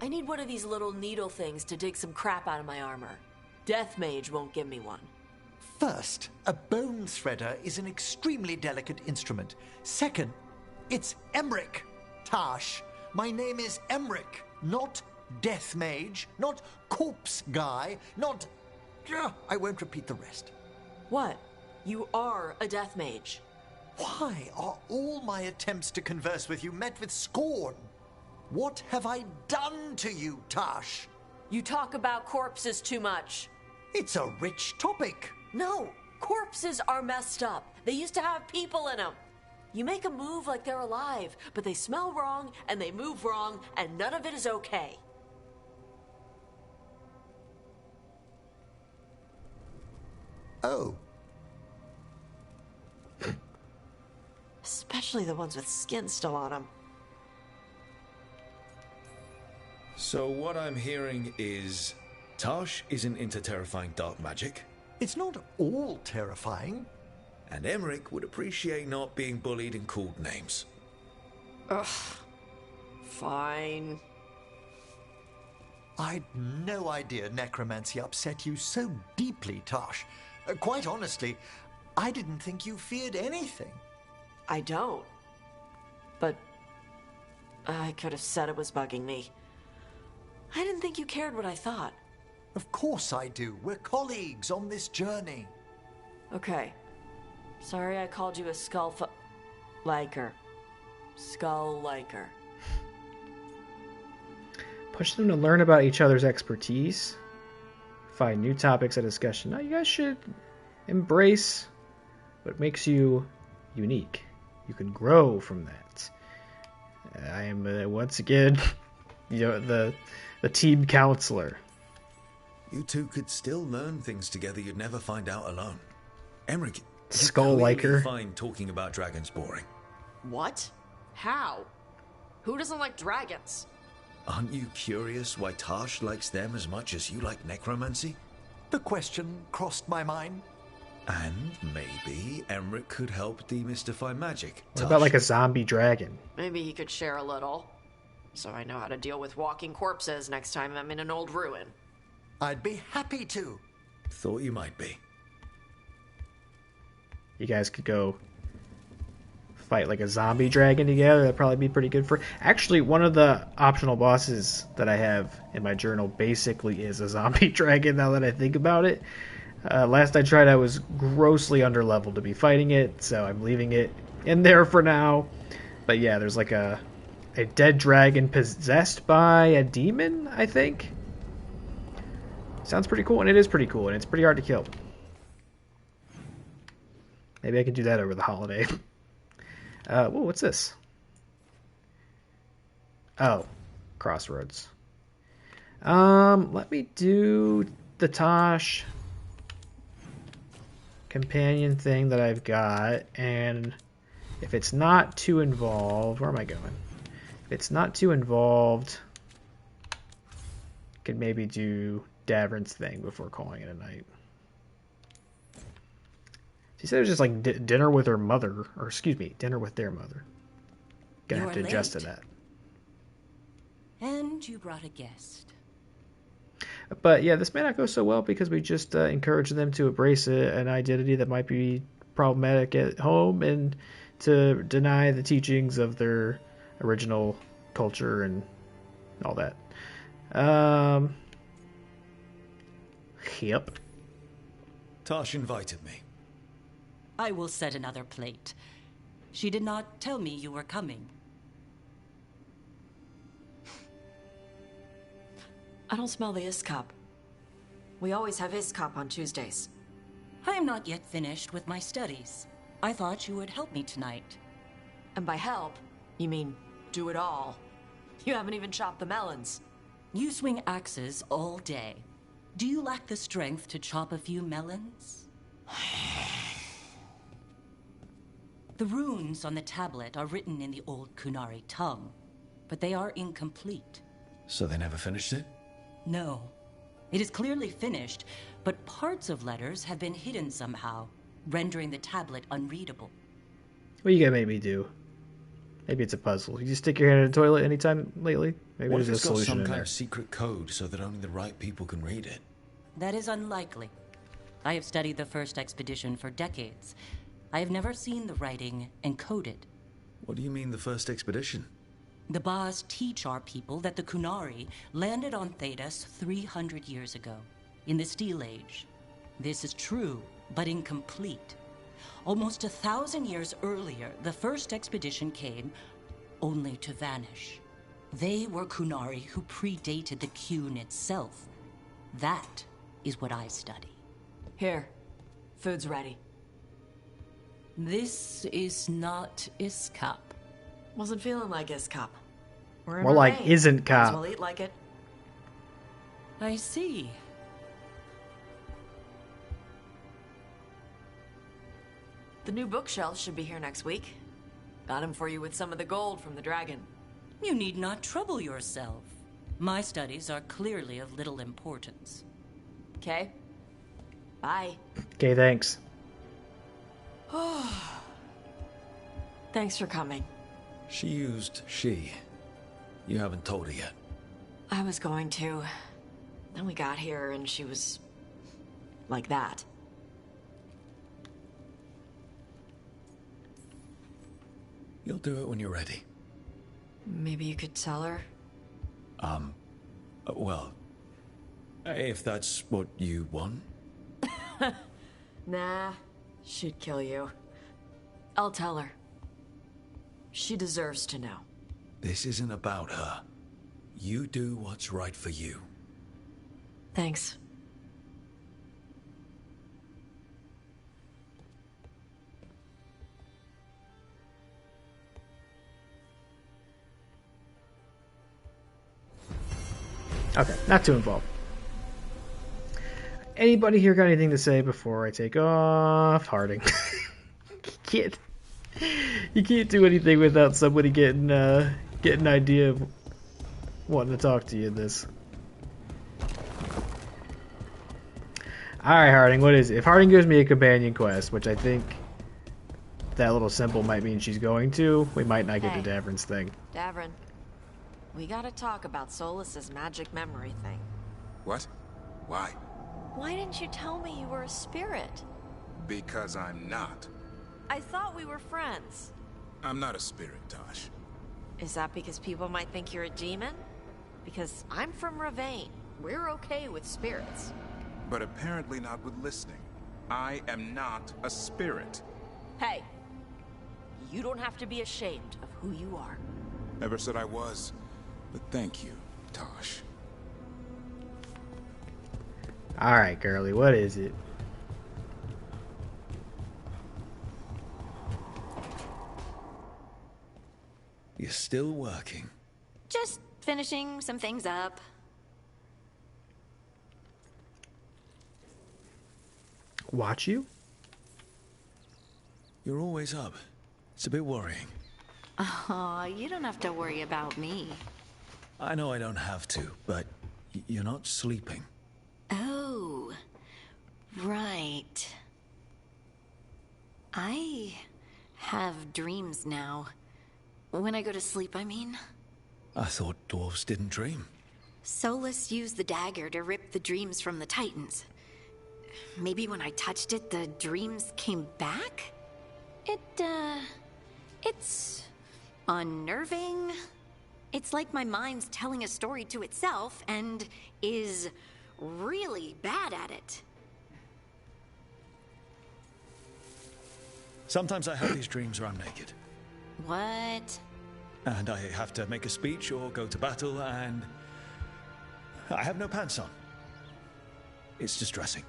I need one of these little needle things to dig some crap out of my armor. Death Mage won't give me one. First, a bone threader is an extremely delicate instrument. Second, it's Emmerich, Tash. My name is Emmerich, not Death Mage, not Corpse Guy, not... I won't repeat the rest. What? You are a death mage. Why are all my attempts to converse with you met with scorn? What have I done to you, Tash? You talk about corpses too much. It's a rich topic. No, corpses are messed up. They used to have people in them. You make a move like they're alive, but they smell wrong and they move wrong, and none of it is okay. Oh. Especially the ones with skin still on them. So what I'm hearing is Tash isn't into terrifying dark magic. It's not all terrifying. And Emmerich would appreciate not being bullied and called names. Ugh. Fine. I'd no idea necromancy upset you so deeply, Tash. Quite honestly, I didn't think you feared anything. I don't. But I could have said it was bugging me. I didn't think you cared what I thought. Of course I do. We're colleagues on this journey. Okay. Sorry I called you a liker. Skull liker. Push them to learn about each other's expertise. Find new topics of discussion. Now, you guys should embrace what makes you unique. You can grow from that. I am once again, the team counselor. You two could still learn things together you'd never find out alone. Emmerich, Skull liker. Find talking about dragons boring. What? How? Who doesn't like dragons? Aren't you curious why Tash likes them as much as you like necromancy? The question crossed my mind. And maybe Emmerich could help demystify magic. What about like a zombie dragon? Maybe he could share a little. So I know how to deal with walking corpses next time I'm in an old ruin. I'd be happy to. Thought you might be. You guys could go fight like a zombie dragon together. That'd probably be pretty good for... Actually, one of the optional bosses that I have in my journal basically is a zombie dragon, now that I think about it. Last I tried, I was grossly underleveled to be fighting it, so I'm leaving it in there for now. But yeah, there's like a dead dragon possessed by a demon, I think. Sounds pretty cool, and it is pretty cool, and it's pretty hard to kill. Maybe I can do that over the holiday. Whoa, what's this? Oh, crossroads. Let me do the Tosh companion thing that I've got, and if it's not too involved, where am I going? If it's not too involved, could maybe do Davern's thing before calling it a night. She said it was just like dinner with her mother, or excuse me, dinner with their mother. Gonna have to adjust to that. And you brought a guest. But yeah, this may not go so well because we just encourage them to embrace an identity that might be problematic at home and to deny the teachings of their original culture and all that. Yep. Tash invited me. I will set another plate. She did not tell me you were coming. I don't smell the Iskop. We always have Iskop on Tuesdays. I am not yet finished with my studies. I thought you would help me tonight. And by help, you mean do it all. You haven't even chopped the melons. You swing axes all day. Do you lack the strength to chop a few melons? The runes on the tablet are written in the old Kunari tongue, but they are incomplete. So they never finished it? No. It is clearly finished, but parts of letters have been hidden somehow, rendering the tablet unreadable. What are you gonna make me do? Maybe it's a puzzle. You just stick your hand in the toilet anytime lately? Maybe What if there's it's a got solution some in kind there. of secret code so that only the right people can read it? That is unlikely. I have studied the first expedition for decades. I have never seen the writing encoded. What do you mean the first expedition? The Bars teach our people that the Kunari landed on Thedas 300 years ago, in the Steel Age. This is true, but incomplete. Almost 1,000 years earlier, the first expedition came, only to vanish. They were Kunari who predated the Qun itself. That is what I study. Here. Food's ready. This is not Iskap. Wasn't feeling like Iskap. We're in More like Remain. isn't Might as cop. well eat like it. I see. The new bookshelf should be here next week. Got him for you with some of the gold from the dragon. You need not trouble yourself. My studies are clearly of little importance. Okay. Bye. Okay, thanks. Thanks for coming. She used she. You haven't told her yet. I was going to. Then we got here and she was... like that. You'll do it when you're ready. Maybe you could tell her? Well, if that's what you want. Nah, she'd kill you. I'll tell her. She deserves to know. This isn't about her. You do what's right for you. Thanks. Okay, not too involved. Anybody here got anything to say before I take off? Harding. You can't do anything without somebody getting an idea of wanting to talk to you in this. Alright, Harding, what is it? If Harding gives me a companion quest, which I think that little symbol might mean she's going to, we might not get to Davrin's thing. Davrin, we gotta talk about Solas's magic memory thing. What? Why? Why didn't you tell me you were a spirit? Because I'm not. I thought we were friends. I'm not a spirit, Tosh. Is that because people might think you're a demon? Because I'm from Ravain. We're okay with spirits. But apparently not with listening. I am not a spirit. Hey, you don't have to be ashamed of who you are. Never said I was. But thank you, Tosh. Alright, girly, what is it? You're still working. Just finishing some things up. Watch you? You're always up. It's a bit worrying. Oh, you don't have to worry about me. I know I don't have to, but you're not sleeping. Oh, right. I have dreams now. When I go to sleep, I mean. I thought dwarves didn't dream. Solus used the dagger to rip the dreams from the Titans. Maybe when I touched it, the dreams came back? It's unnerving. It's like my mind's telling a story to itself and is really bad at it. Sometimes I have these dreams where I'm naked. What? And I have to make a speech or go to battle, and I have no pants on. It's distressing.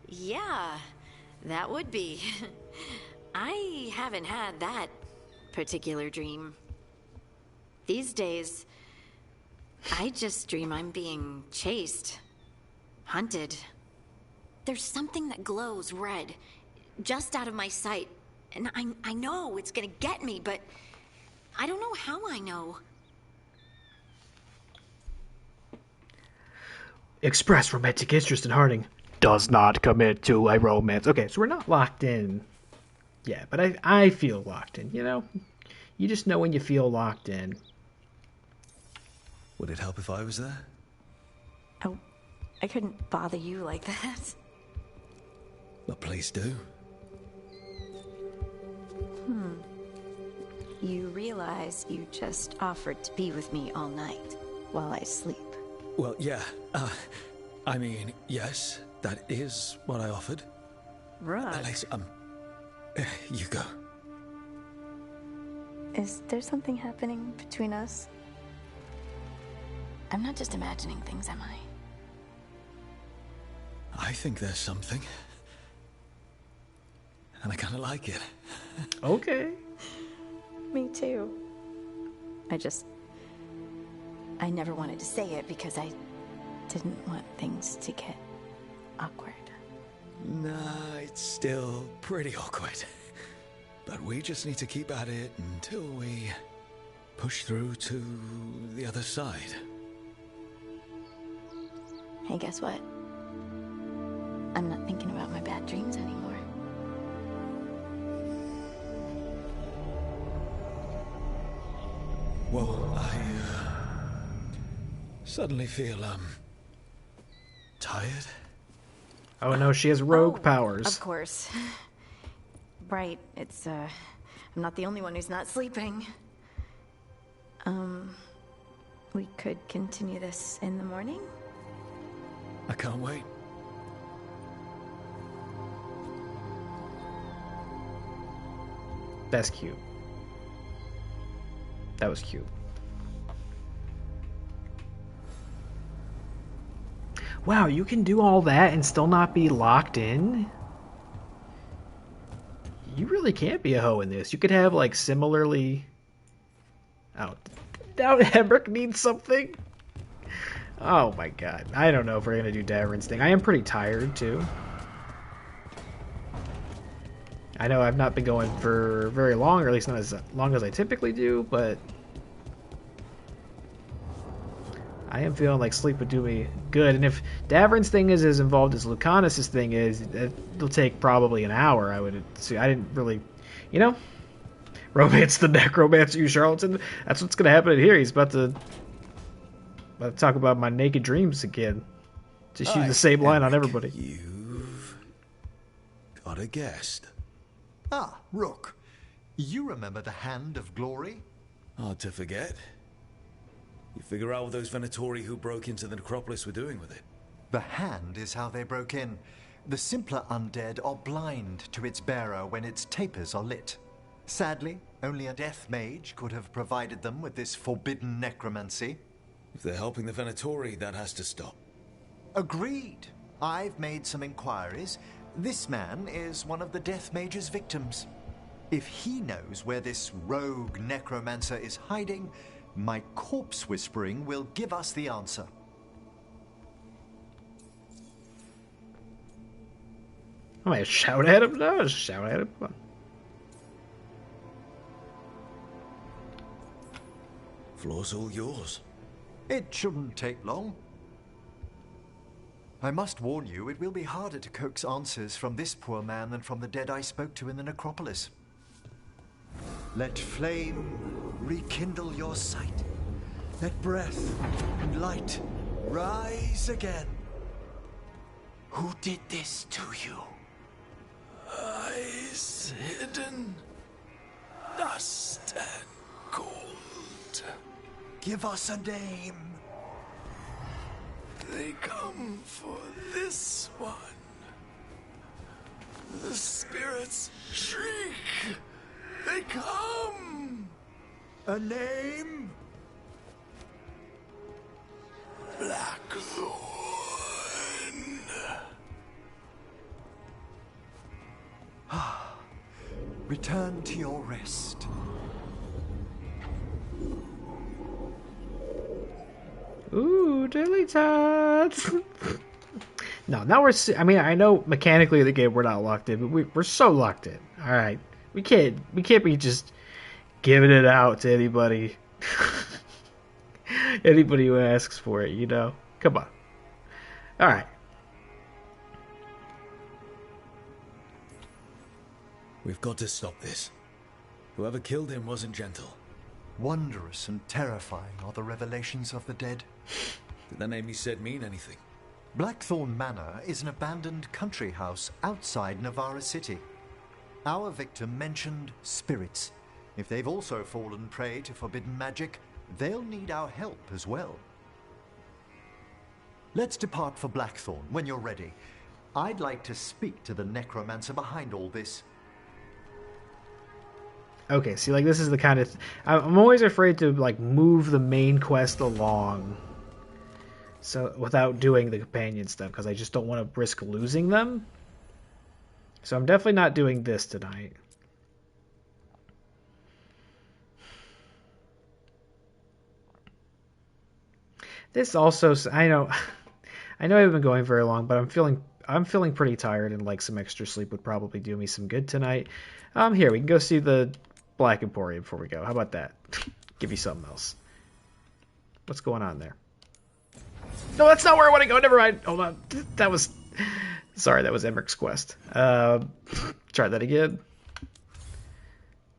Yeah, that would be. I haven't had that particular dream. These days, I just dream I'm being chased, hunted. There's something that glows red, just out of my sight, and I know it's gonna get me, but I don't know how I know. Express romantic interest in Harding. Does not commit to a romance. Okay, so we're not locked in. Yeah, but I feel locked in, you know? You just know when you feel locked in. Would it help if I was there? Oh, I couldn't bother you like that. But please do. You realize you just offered to be with me all night while I sleep. Well, yeah. I mean, yes, that is what I offered. Right. Alex, you go. Is there something happening between us? I'm not just imagining things, am I? I think there's something. And I kind of like it. Okay. Me too. I never wanted to say it because I didn't want things to get awkward. Nah, it's still pretty awkward. But we just need to keep at it until we push through to the other side. Hey, guess what? I'm not thinking about my bad dreams anymore. Well, I suddenly feel tired. Oh no, she has rogue powers. Of course. Right, it's I'm not the only one who's not sleeping. We could continue this in the morning? I can't wait. That's cute. That was cute. Wow, you can do all that and still not be locked in? You really can't be a hoe in this. You could have, like, similarly... Oh, now Hemrick needs something? Oh my god. I don't know if we're gonna do Davern's thing. I am pretty tired, too. I know I've not been going for very long, or at least not as long as I typically do, but... I am feeling like sleep would do me good, and if Davern's thing is as involved as Lucanus' thing is, it'll take probably an hour, I would see. I didn't really... You know? Romance the necromancer, you charlatan. That's what's gonna happen here. He's about to talk about my naked dreams again. Just use the same line on everybody. You've got a guest. Ah, Rook. You remember the Hand of Glory? Hard to forget. You figure out what those Venatori who broke into the necropolis were doing with it? The Hand is how they broke in. The simpler undead are blind to its bearer when its tapers are lit. Sadly, only a death mage could have provided them with this forbidden necromancy. If they're helping the Venatori, that has to stop. Agreed. I've made some inquiries. This man is one of the death mage's victims. If he knows where this rogue necromancer is hiding, my corpse whispering will give us the answer. Am I shout at him? No, just shout at him. Come on. Floor's all yours. It shouldn't take long. I must warn you, it will be harder to coax answers from this poor man than from the dead I spoke to in the necropolis. Let flame rekindle your sight. Let breath and light rise again. Who did this to you? Eyes hidden, dust and gold. Give us a name. They come for this one. The spirits shriek. They come. A name? Blackthorn. Return to your rest. Ooh, dilly tots. No, now we're... I mean, I know mechanically the game we're not locked in, but we're so locked in. All right. We can't be just giving it out to anybody. Anybody who asks for it, you know? Come on. All right. We've got to stop this. Whoever killed him wasn't gentle. Wondrous and terrifying are the revelations of the dead. Did the name he said mean anything? Blackthorn Manor is an abandoned country house outside Navarra City. Our victim mentioned spirits. If they've also fallen prey to forbidden magic, they'll need our help as well. Let's depart for Blackthorn when you're ready. I'd like to speak to the necromancer behind all this. Okay, see, like, this is the kind of... I'm always afraid to, like, move the main quest along so without doing the companion stuff, because I just don't want to risk losing them. So I'm definitely not doing this tonight. This also... I know I haven't been going very long, but I'm feeling pretty tired, and, like, some extra sleep would probably do me some good tonight. Here, we can go see the Black Emporium before we go. How about that? Give you something else. What's going on there? No, that's not where I want to go. Never mind. Hold on. That was... Sorry, that was Emmerich's quest. Try that again.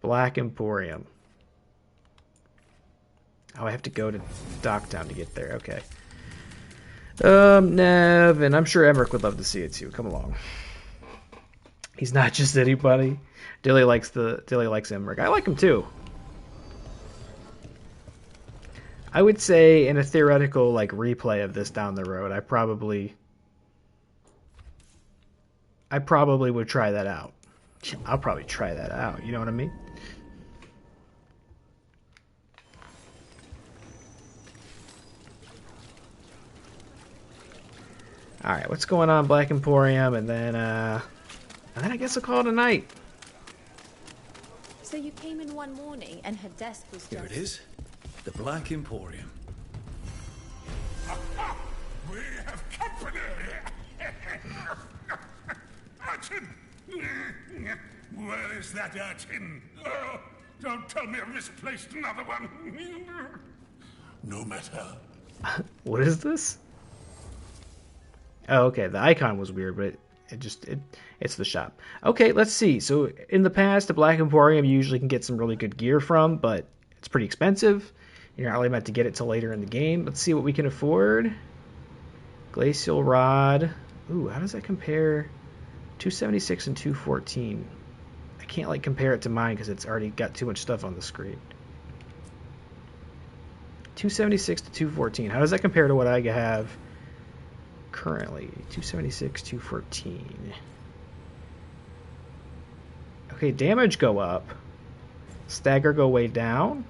Black Emporium. Oh, I have to go to Docktown to get there. Okay. Nev, and I'm sure Emmerich would love to see it too. Come along. He's not just anybody. Dilly likes Emmerich. I like him too. I would say in a theoretical like replay of this down the road, I probably would try that out. I'll probably try that out. You know what I mean? All right, what's going on, Black Emporium, and then I guess I'll call it a night. So you came in one morning and her desk was just... Here it is. The Black Emporium. We have company! Urchin! Where is that urchin? Oh, don't tell me I've misplaced another one. No matter. What is this? Oh, okay. The icon was weird, but it's the shop. Okay, let's see. So in the past, the Black Emporium you usually can get some really good gear from, but it's pretty expensive. You're not really meant to get it till later in the game. Let's see what we can afford. Glacial Rod. Ooh, how does that compare? 276 and 214. I can't like compare it to mine because it's already got too much stuff on the screen. 276 to 214. How does that compare to what I have currently? 276, 214. Okay, damage go up. Stagger go way down.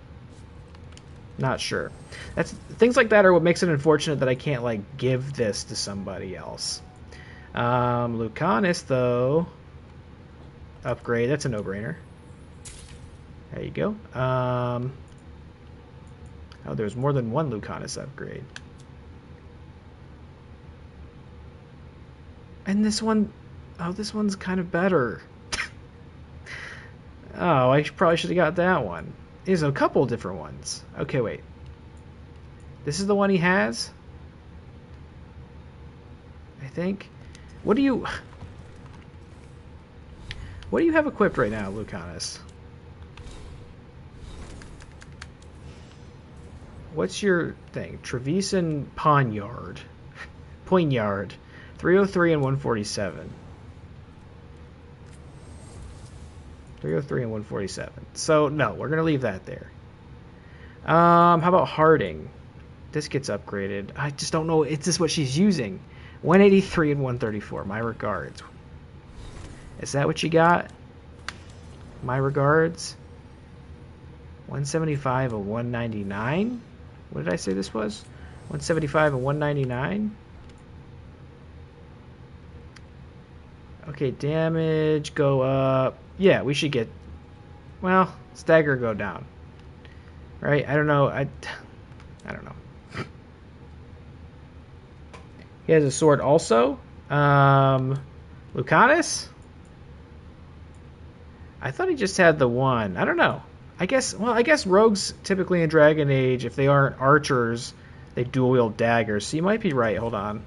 Not sure. That's things like that are what makes it unfortunate that I can't like give this to somebody else. Lucanus though, upgrade. That's a no-brainer. There you go. Oh, there's more than one Lucanus upgrade. And this one, oh, this one's kind of better. Oh, I probably should have got that one. There's a couple different ones. Okay, wait. This is the one he has? I think. What do you have equipped right now, Lucanus? What's your thing? Trevisan Poignard. 303 and 147. 303 and 147. So, no, we're going to leave that there. How about Harding? This gets upgraded. I just don't know. Is this what she's using? 183 and 134. My regards. Is that what you got? My regards. 175 and 199? What did I say this was? 175 and 199? Okay, damage go up. Yeah, we should get... Well, stagger go down. Right? I don't know. I don't know. He has a sword also. Lucanus? I thought he just had the one. I don't know. I guess rogues typically in Dragon Age, if they aren't archers, they dual wield daggers. So you might be right. Hold on.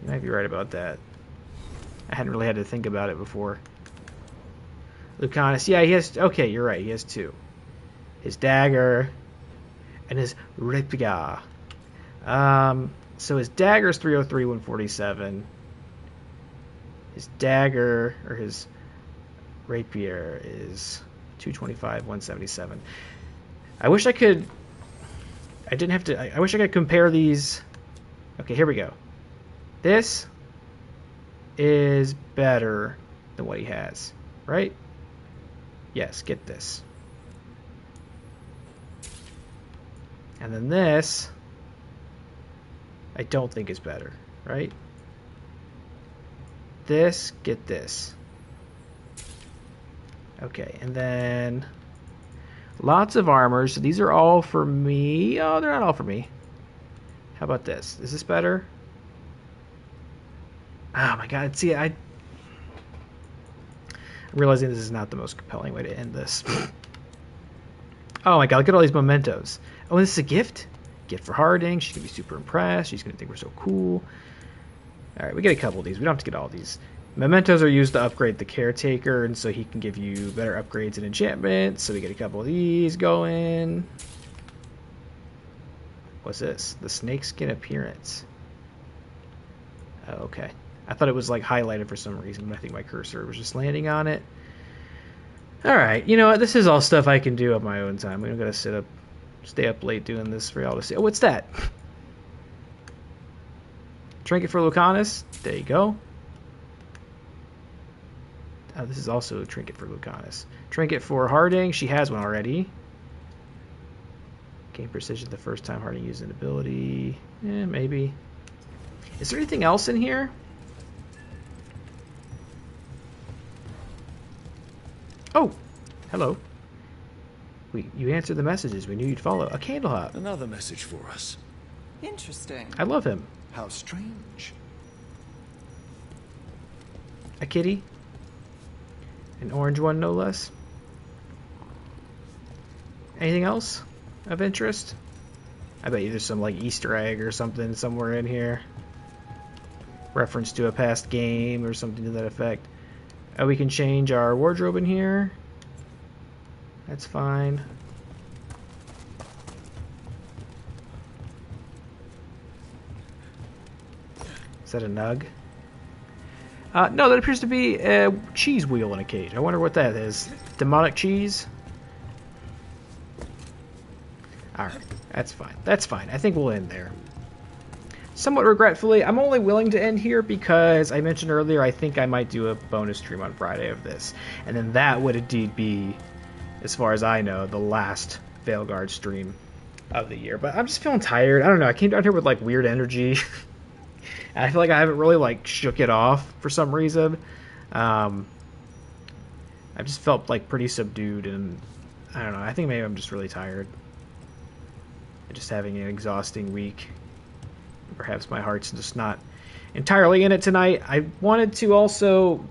You might be right about that. I hadn't really had to think about it before. Lucanus, yeah, he has... Okay, you're right, he has two. His dagger and his rapier. So his dagger is 303, 147. His dagger, or his rapier, is 225, 177. I wish I could... I didn't have to... I wish I could compare these... Okay, here we go. This is better than what he has, right? Yes, get this. And then this, I don't think is better, right? This, get this. Okay, and then lots of armor. So these are all for me. Oh, they're not all for me. How about this? Is this better? Oh my god, see, I'm realizing this is not the most compelling way to end this. Oh my god, look at all these mementos. Oh, this is a gift? Gift for Harding. She's going to be super impressed. She's going to think we're so cool. Alright, we get a couple of these. We don't have to get all these. Mementos are used to upgrade the Caretaker, and so he can give you better upgrades and enchantments. So we get a couple of these going. What's this? The snakeskin appearance. Oh, okay. I thought it was like highlighted for some reason, but I think my cursor was just landing on it. Alright, you know what? This is all stuff I can do on my own time. We don't gotta stay up late doing this for y'all to see. Oh, what's that? Trinket for Lucanus. There you go. Oh, this is also a trinket for Lucanus. Trinket for Harding. She has one already. Gain precision the first time Harding used an ability. Maybe. Is there anything else in here? Oh, hello. You answered the messages. We knew you'd follow. A candle hop. Another message for us. Interesting. I love him. How strange. A kitty. An orange one, no less. Anything else of interest? I bet you there's some like Easter egg or something somewhere in here. Reference to a past game or something to that effect. Oh, we can change our wardrobe in here. That's fine. Is that a nug? No, that appears to be a cheese wheel in a cage. I wonder what that is. Demonic cheese? Alright, that's fine. That's fine. I think we'll end there. Somewhat regretfully, I'm only willing to end here because I mentioned earlier I think I might do a bonus stream on Friday of this. And then that would indeed be, as far as I know, the last Veilguard stream of the year. But I'm just feeling tired. I don't know. I came down here with like weird energy. And I feel like I haven't really like shook it off for some reason. I just felt like pretty subdued, and I don't know. I think maybe I'm just really tired. Just having an exhausting week. Perhaps my heart's just not entirely in it tonight. I wanted to also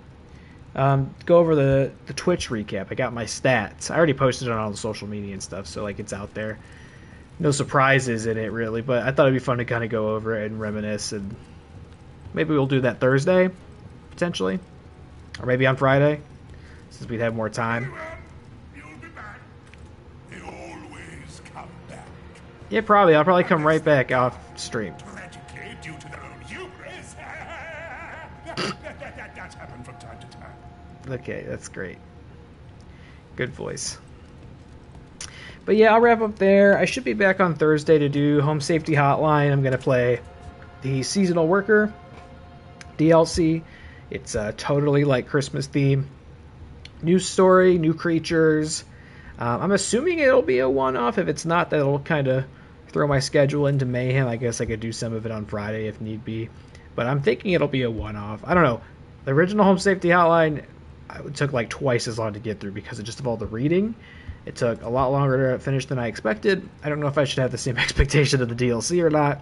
go over the Twitch recap. I got my stats. I already posted it on all the social media and stuff, so like it's out there. No surprises in it really, but I thought it'd be fun to kind of go over it and reminisce, and maybe we'll do that Thursday, potentially, or maybe on Friday, since we'd have more time. Yeah, probably. I'll probably come right back off stream. Due to their own hubris. That's happened from time to time. Okay, that's great. Good voice. But yeah, I'll wrap up there. I should be back on Thursday to do Home Safety Hotline. I'm going to play the Seasonal Worker DLC. It's totally like Christmas theme. New story, new creatures. I'm assuming it'll be a one-off. If it's not, that'll kind of throw my schedule into mayhem. I guess I could do some of it on Friday if need be. But I'm thinking it'll be a one-off. I don't know. The original Home Safety Hotline, it took like twice as long to get through because of just of all the reading. It took a lot longer to finish than I expected. I don't know if I should have the same expectation of the DLC or not.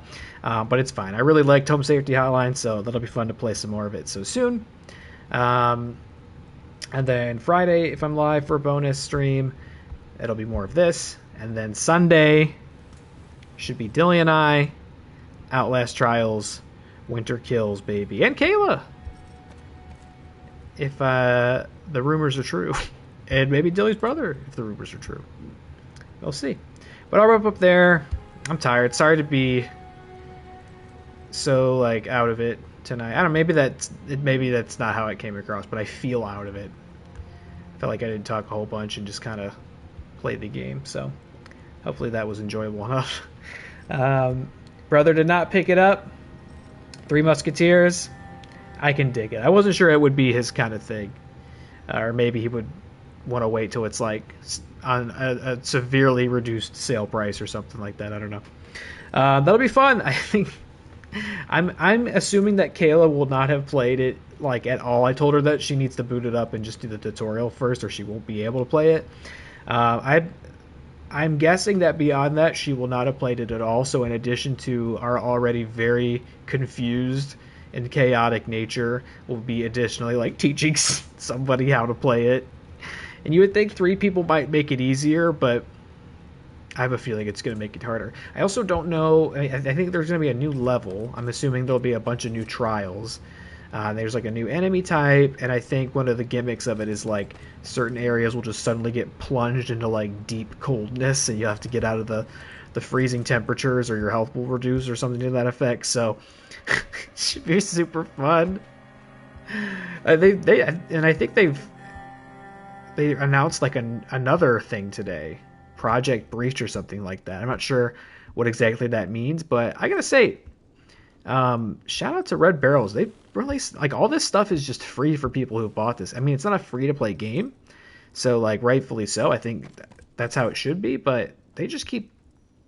But it's fine. I really liked Home Safety Hotline, so that'll be fun to play some more of it so soon. And then Friday, if I'm live for a bonus stream, it'll be more of this. And then Sunday should be Dilly and I, Outlast Trials, Winter Kills, baby. And Kayla! If the rumors are true. And maybe Dilly's brother, if the rumors are true. We'll see. But I'll wrap up there. I'm tired. Sorry to be so, like, out of it tonight. I don't know, maybe that's not how it came across, but I feel out of it. I felt like I didn't talk a whole bunch and just kind of played the game. So hopefully that was enjoyable enough. Brother did not pick it up. Three Musketeers. I can dig it. I wasn't sure it would be his kind of thing. Or maybe he would want to wait till it's like on a severely reduced sale price or something like that. I don't know. That'll be fun. I think I'm assuming that Kayla will not have played it like at all. I told her that she needs to boot it up and just do the tutorial first, or she won't be able to play it. I'm guessing that beyond that, she will not have played it at all. So in addition to our already very confused and chaotic nature, will be additionally like teaching somebody how to play it. And you would think 3 people might make it easier, but I have a feeling it's going to make it harder. I also don't know. I think there's going to be a new level. I'm assuming there'll be a bunch of new trials. There's like a new enemy type, and I think one of the gimmicks of it is like certain areas will just suddenly get plunged into like deep coldness, and you have to get out of the freezing temperatures, or your health will reduce, or something to that effect. So it should be super fun. I think they announced like another thing today, Project Breach or something like that. I'm not sure what exactly that means, but I gotta say, shout out to Red Barrels. They released like all this stuff is just free for people who bought this. I mean, it's not a free to play game, so like rightfully so. I think that's how it should be, but they just keep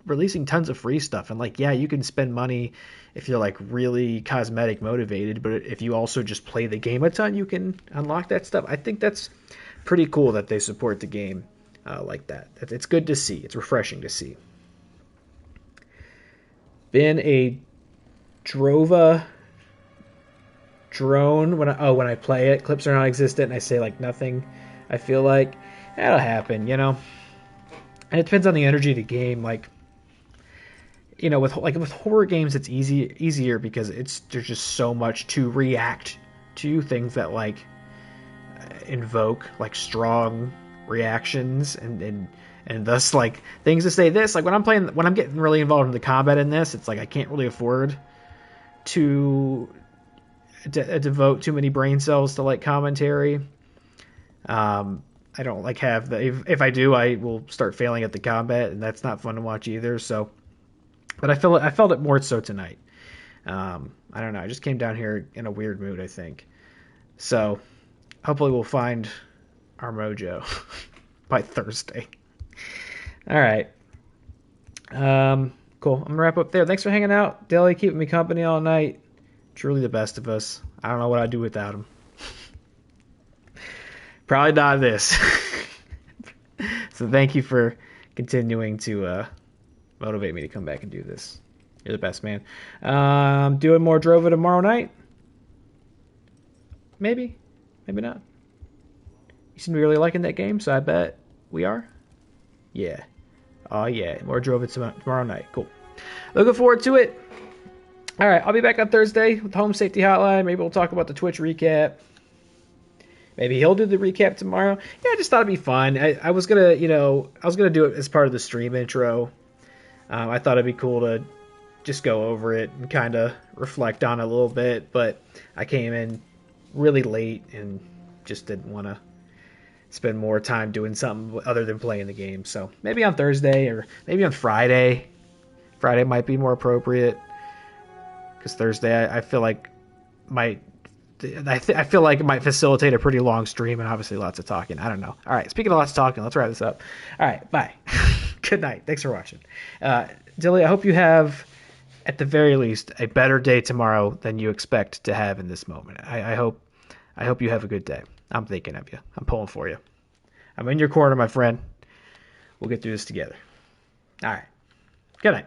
releasing tons of free stuff. And like, yeah, you can spend money if you're like really cosmetic motivated, but if you also just play the game a ton, you can unlock that stuff. I think that's pretty cool that they support the game like that. It's good to see. It's refreshing to see. Been a Drova drone when I play it. Clips are non-existent, and I say like nothing. I feel like that'll happen, you know. And it depends on the energy of the game. Like, you know, with horror games, it's easier because there's just so much to react to, things that like invoke like strong reactions and thus like things to say this. Like when I'm getting really involved in the combat in this, it's like I can't really afford to devote too many brain cells to like commentary. I don't like have the if I do, I will start failing at the combat, and that's not fun to watch either. So, but I felt it more so tonight. I don't know. I just came down here in a weird mood, I think. So hopefully we'll find our mojo by Thursday. All right. Cool. I'm gonna wrap up there. Thanks for hanging out, Deli, keeping me company all night. Truly the best of us. I don't know what I'd do without him. Probably not this. So thank you for continuing to motivate me to come back and do this. You're the best, man. Doing more Drova tomorrow night? Maybe. Maybe not. You seem to be really liking that game, so I bet we are. Yeah. Oh, yeah. More Drova tomorrow night. Cool. Looking forward to it. All right. I'll be back on Thursday with the Home Safety Hotline. Maybe we'll talk about the Twitch recap. Maybe he'll do the recap tomorrow. Yeah, I just thought it'd be fun. I was gonna do it as part of the stream intro. I thought it'd be cool to just go over it and kind of reflect on it a little bit, but I came in really late and just didn't want to spend more time doing something other than playing the game. So maybe on Thursday or maybe on Friday. Friday might be more appropriate because Thursday I feel like I feel like it might facilitate a pretty long stream and obviously lots of talking. I don't know. All right, speaking of lots of talking, let's wrap this up. All right, bye. Good night. Thanks for watching. Dilly, I hope you have, at the very least, a better day tomorrow than you expect to have in this moment. I hope you have a good day. I'm thinking of you. I'm pulling for you. I'm in your corner, my friend. We'll get through this together. All right. Good night.